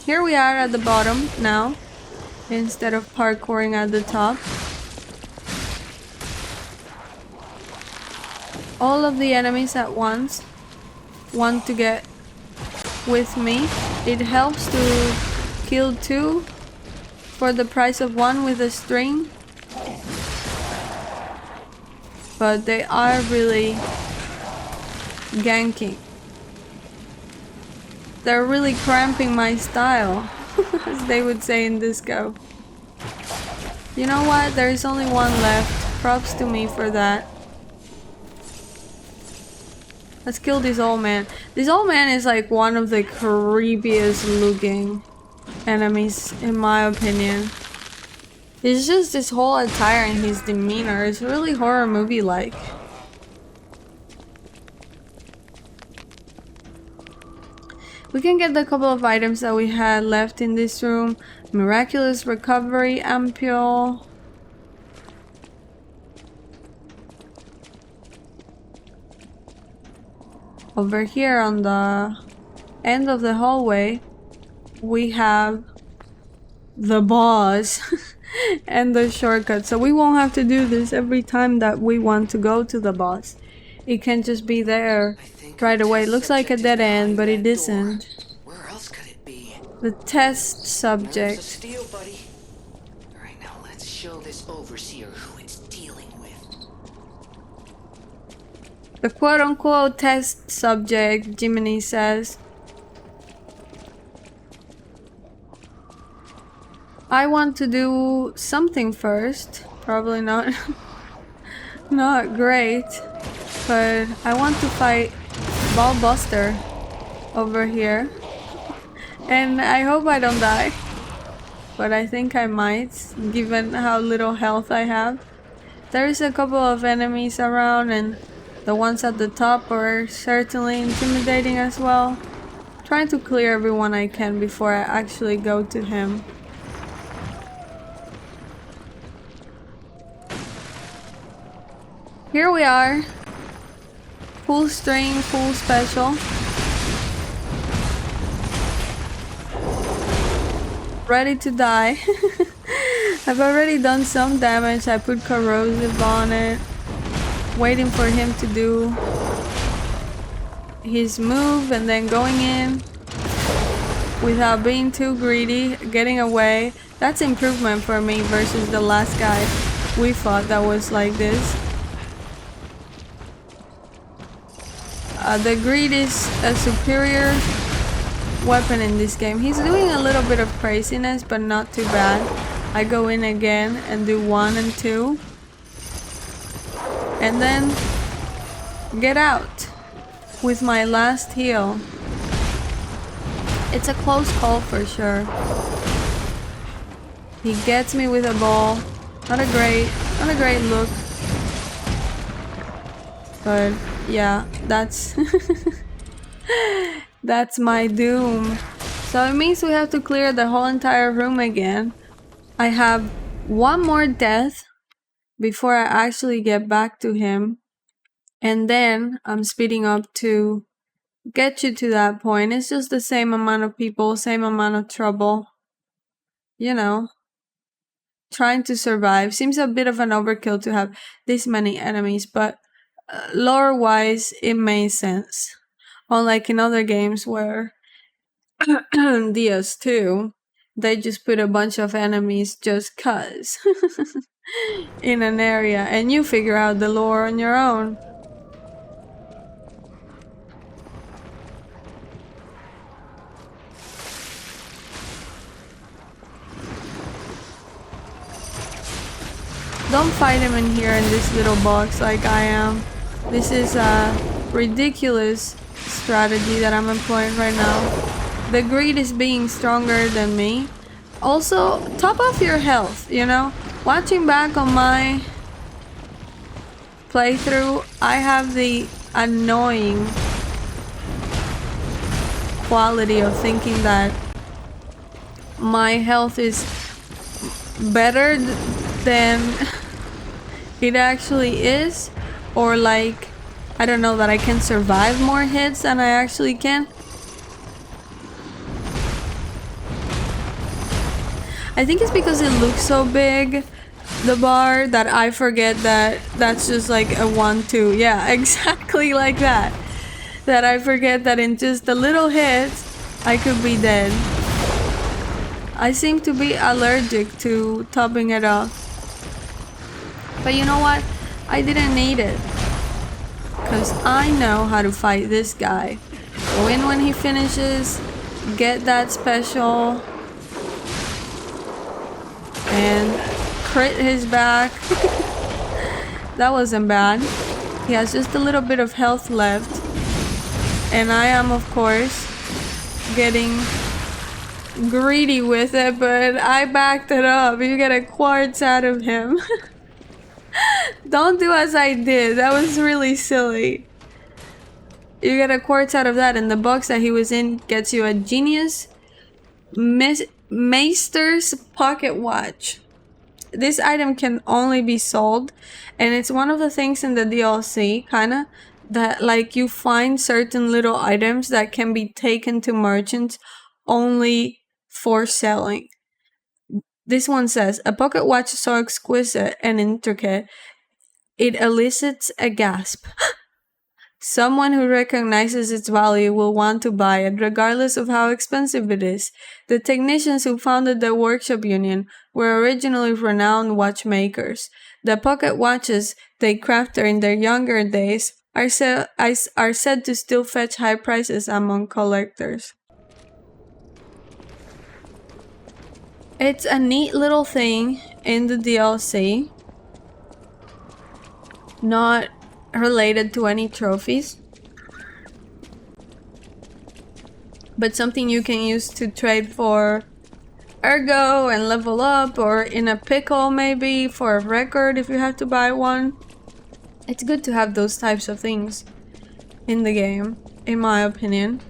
Here we are at the bottom now, instead of parkouring at the top. All of the enemies at once want to get with me. It helps to kill 2 for the price of 1 with a string, but they are really ganking. They're really cramping my style, as they would say in disco. You know what? There is only 1 left. Props to me for that. Let's kill this old man. This old man is like one of the creepiest looking enemies in my opinion. It's just this whole attire and his demeanor. It's really horror movie like. We can get the couple of items that we had left in this room. Miraculous recovery ampule. Over here on the end of the hallway, we have the boss and the shortcut. So we won't have to do this every time that we want to go to the boss. It can just be there right away. It looks like a dead end, but it isn't. Where else could it be? The test There's a subject. steal, buddy. All right, now let's show this overseer who it's dealing with. The quote-unquote test subject, Jiminy says. I want to do something first. Probably not not great. But I want to fight Ballbuster over here. And I hope I don't die. But I think I might, given how little health I have. There is a couple of enemies around, and the ones at the top are certainly intimidating as well. Trying to clear everyone I can before I actually go to him. Here we are. Full string, full special. Ready to die. I've already done some damage. I put corrosive on it. Waiting for him to do his move and then going in without being too greedy, getting away. That's improvement for me versus the last guy we fought that was like this. The greed is a superior weapon in this game. He's doing a little bit of craziness, but not too bad. I go in again and do 1 and 2. And then get out with my last heal. It's a close call for sure. He gets me with a ball. Not a great look. But yeah, that's that's my doom. So it means we have to clear the whole entire room again. I have one more death before I actually get back to him. And then I'm speeding up to get you to that point. It's just the same amount of people, same amount of trouble. You know, trying to survive. Seems a bit of an overkill to have this many enemies, but lore-wise, it makes sense. Unlike in other games where DS2, they just put a bunch of enemies just cuz in an area and you figure out the lore on your own. Don't fight him in here in this little box like I am. This is a ridiculous strategy that I'm employing right now. The greed is being stronger than me. Also, top off your health, you know? Watching back on my playthrough, I have the annoying quality of thinking that my health is better than it actually is, or like, I don't know, that I can survive more hits than I actually can. I think it's because it looks so big, the bar, that I forget that that's just like a 1-2. Yeah, exactly like that. That I forget that in just a little hit, I could be dead. I seem to be allergic to topping it off. But you know what? I didn't need it. Because I know how to fight this guy. Go in when he finishes, get that special, and crit his back. That wasn't bad. He has just a little bit of health left. And I am, of course, getting greedy with it, but I backed it up. You get a quartz out of him. Don't do as I did. That was really silly. You get a quartz out of that, and the box that he was in gets you a genius Maester's pocket watch. This item can only be sold, and it's one of the things in the DLC, kinda, that like you find certain little items that can be taken to merchants only for selling. This one says, a pocket watch so exquisite and intricate, it elicits a gasp. Someone who recognizes its value will want to buy it, regardless of how expensive it is. The technicians who founded the Workshop Union were originally renowned watchmakers. The pocket watches they crafted in their younger days are said to still fetch high prices among collectors. It's a neat little thing in the DLC. Not related to any trophies, but something you can use to trade for ergo and level up, or in a pickle maybe for a record if you have to buy one. It's good to have those types of things in the game, in my opinion.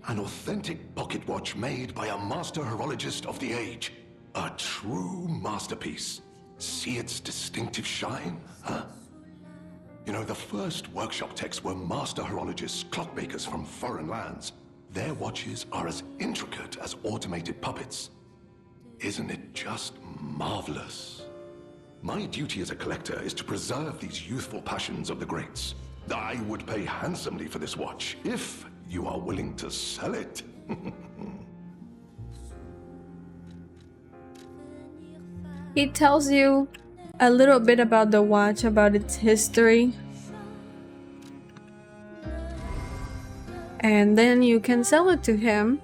An authentic pocket watch made by a master horologist of the age. A true masterpiece. See its distinctive shine, huh? You know, the first workshop techs were master horologists, clockmakers from foreign lands. Their watches are as intricate as automated puppets. Isn't it just marvelous? My duty as a collector is to preserve these youthful passions of the greats. I would pay handsomely for this watch, if you are willing to sell it. He tells you a little bit about the watch, about its history. And then you can sell it to him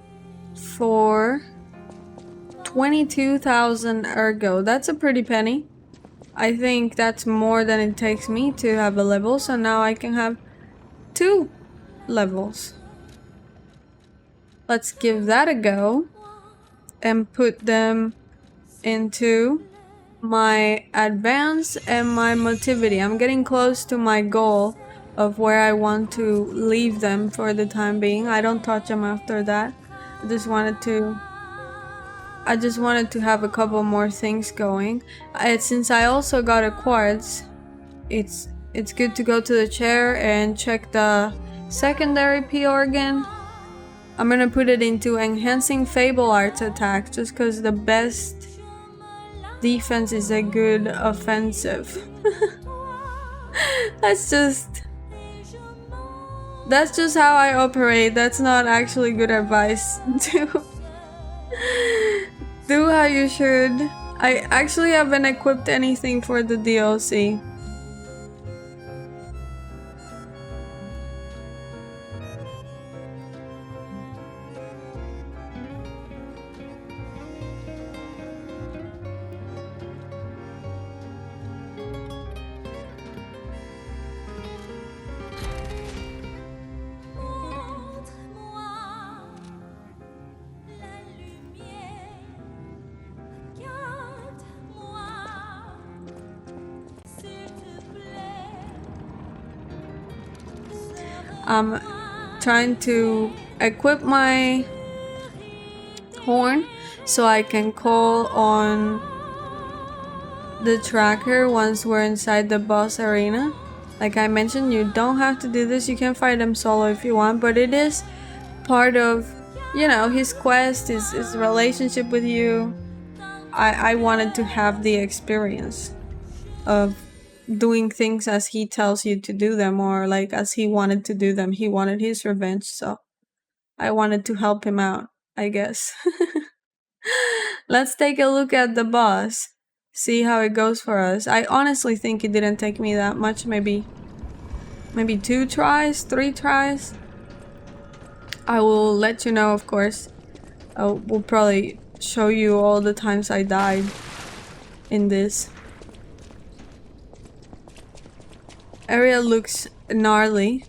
for 22,000 ergo. That's a pretty penny. I think that's more than it takes me to have a level, so now I can have 2 levels. Let's give that a go and put them into my advance and my motivity. I'm getting close to my goal of where I want to leave them for the time being. I don't touch them after that. I just wanted to have a couple more things going. Since I also got a quartz, it's good to go to the chair and check the secondary P organ. I'm gonna put it into enhancing Fable Arts attack just because the best defense is a good offensive. That's just how I operate. That's not actually good advice. Do how you should. I actually haven't equipped anything for the DLC. I'm trying to equip my horn so I can call on the tracker once we're inside the boss arena. Like I mentioned, you don't have to do this. You can fight him solo if you want, but it is part of, you know, his quest, his relationship with you. I wanted to have the experience of doing things as he tells you to do them, or like as he wanted to do them. He wanted his revenge, so I wanted to help him out, I guess. Let's take a look at the boss, see how it goes for us. I honestly think it didn't take me that much, maybe 2 tries, 3 tries. I will let you know, of course. I will probably show you all the times I died in this. Area looks gnarly.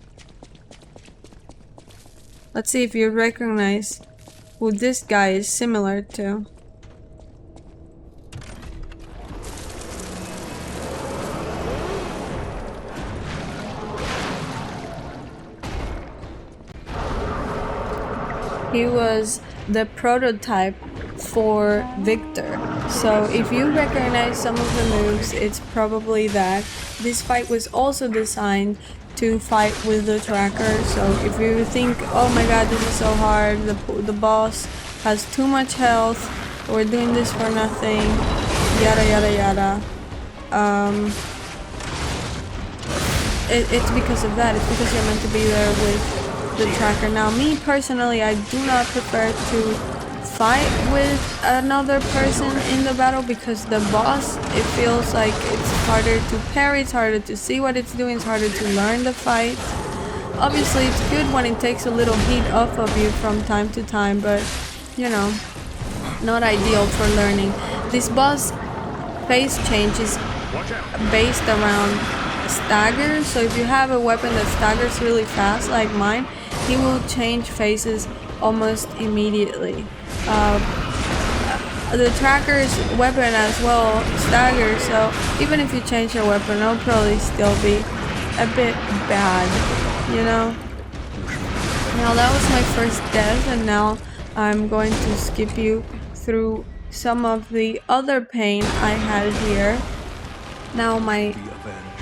Let's see if you recognize who this guy is similar to. He was the prototype for Victor. So if you recognize some of the moves, it's probably that. This fight was also designed to fight with the tracker. So if you think, oh my god, this is so hard, the boss has too much health, we're doing this for nothing, yada yada yada. It's because of that. It's because you're meant to be there with the tracker. Now, me personally, I do not prefer to fight with another person in the battle because the boss, it feels like it's harder to parry, it's harder to see what it's doing, it's harder to learn the fight. Obviously, it's good when it takes a little heat off of you from time to time, but you know, not ideal for learning. This boss phase change is based around stagger, so if you have a weapon that staggers really fast like mine, he will change phases almost immediately. The tracker's weapon as well staggers, so even if you change your weapon, it'll probably still be a bit bad, you know? Now that was my first death, and now I'm going to skip you through some of the other pain I had here. Now my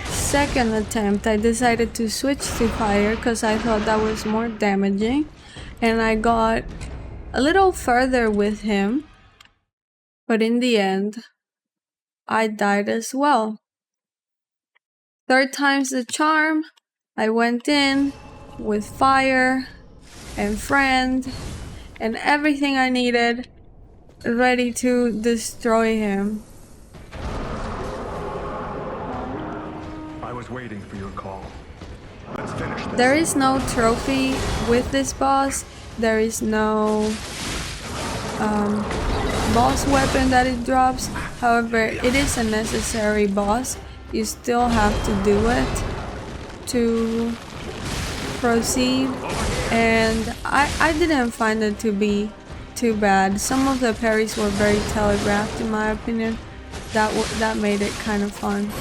second attempt, I decided to switch to fire because I thought that was more damaging, and I got a little further with him, but in the end I died as well. Third time's the charm. I went in with fire and friend and everything I needed, ready to destroy him. I was waiting for your call. Let's finish this. There is no trophy with this boss. There is no boss weapon that it drops. However, it is a necessary boss. You still have to do it to proceed, and I didn't find it to be too bad. Some of the parries were very telegraphed in my opinion. That made it kind of fun.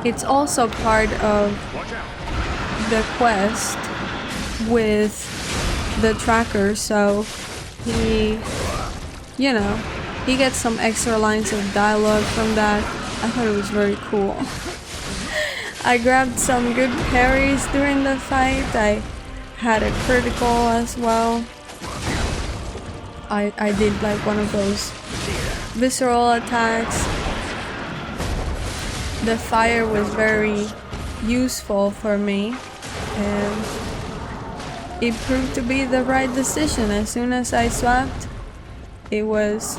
It's also part of the quest with the tracker, so he, you know, he gets some extra lines of dialogue from that. I thought it was very cool. I grabbed some good parries during the fight. I had a critical as well. I did like one of those visceral attacks. The fire was very useful for me, and it proved to be the right decision. As soon as I swapped, it was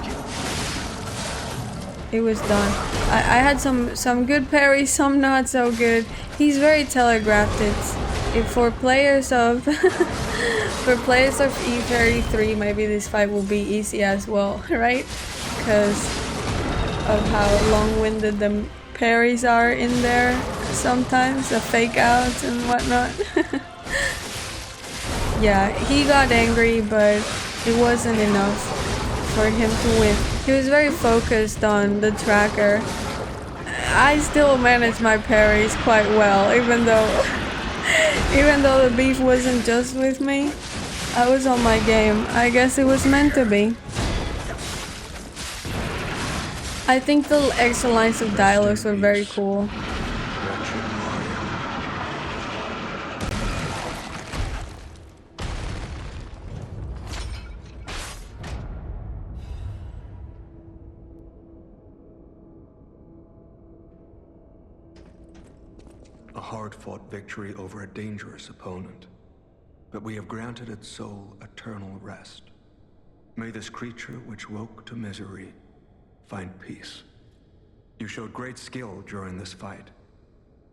done. I had some good parries, some not so good. He's very telegraphed. For players of for players of E33, maybe this fight will be easy as well, right? Because of how long-winded the parries are in there sometimes, the fake outs and whatnot. Yeah, he got angry, but it wasn't enough for him to win. He was very focused on the tracker. I still managed my parries quite well, even though the beef wasn't just with me. I was on my game. I guess it was meant to be. I think the extra lines of dialogues were very cool. A hard-fought victory over a dangerous opponent, but we have granted its soul eternal rest. May this creature which woke to misery find peace. You showed great skill during this fight.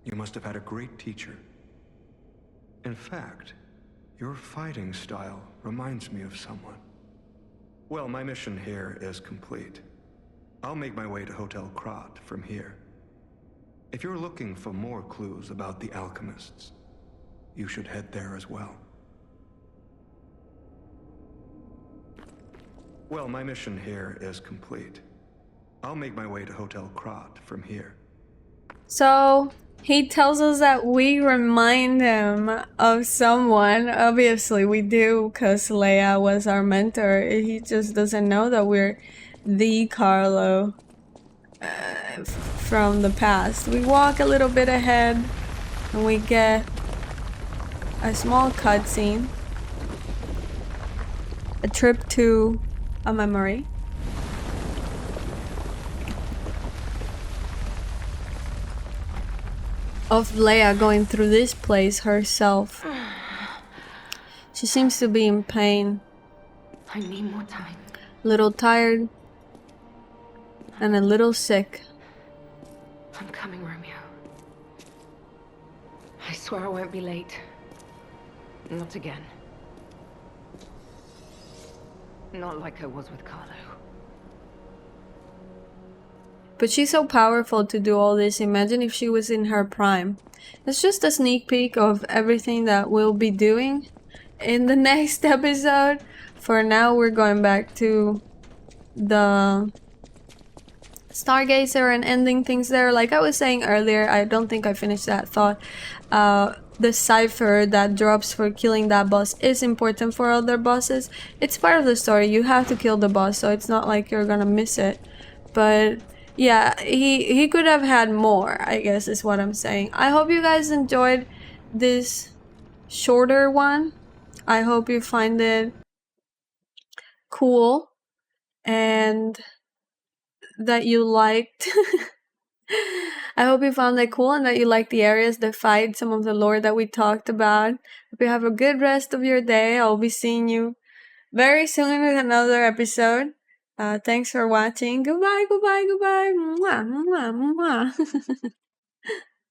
You must have had a great teacher. In fact, your fighting style reminds me of someone. Well, my mission here is complete. I'll make my way to Hotel Krat from here. If you're looking for more clues about the alchemists, you should head there as well. Well, my mission here is complete. I'll make my way to Hotel Krat from here. So he tells us that we remind him of someone. Obviously we do, because Leia was our mentor. He just doesn't know that we're the Carlo from the past. We walk a little bit ahead and we get a small cutscene. A trip to a memory. Of Leia going through this place herself. She seems to be in pain. I need more time. A little tired. And a little sick. I'm coming, Romeo. I swear I won't be late. Not again. Not like I was with Carlo. But she's so powerful to do all this. Imagine if she was in her prime. It's just a sneak peek of everything that we'll be doing in the next episode. For now, we're going back to the Stargazer and ending things there. Like I was saying earlier, I don't think I finished that thought. The cipher that drops for killing that boss is important for other bosses. It's part of the story. You have to kill the boss, so it's not like you're gonna miss it. But yeah, he could have had more, I guess is what I'm saying. I hope you guys enjoyed this shorter one. I hope you find it cool and that you liked. I hope you found it cool and that you liked the areas, the fight, some of the lore that we talked about. Hope you have a good rest of your day. I'll be seeing you very soon with another episode. Thanks for watching. Goodbye, goodbye, goodbye. Mwah, mwah, mwah.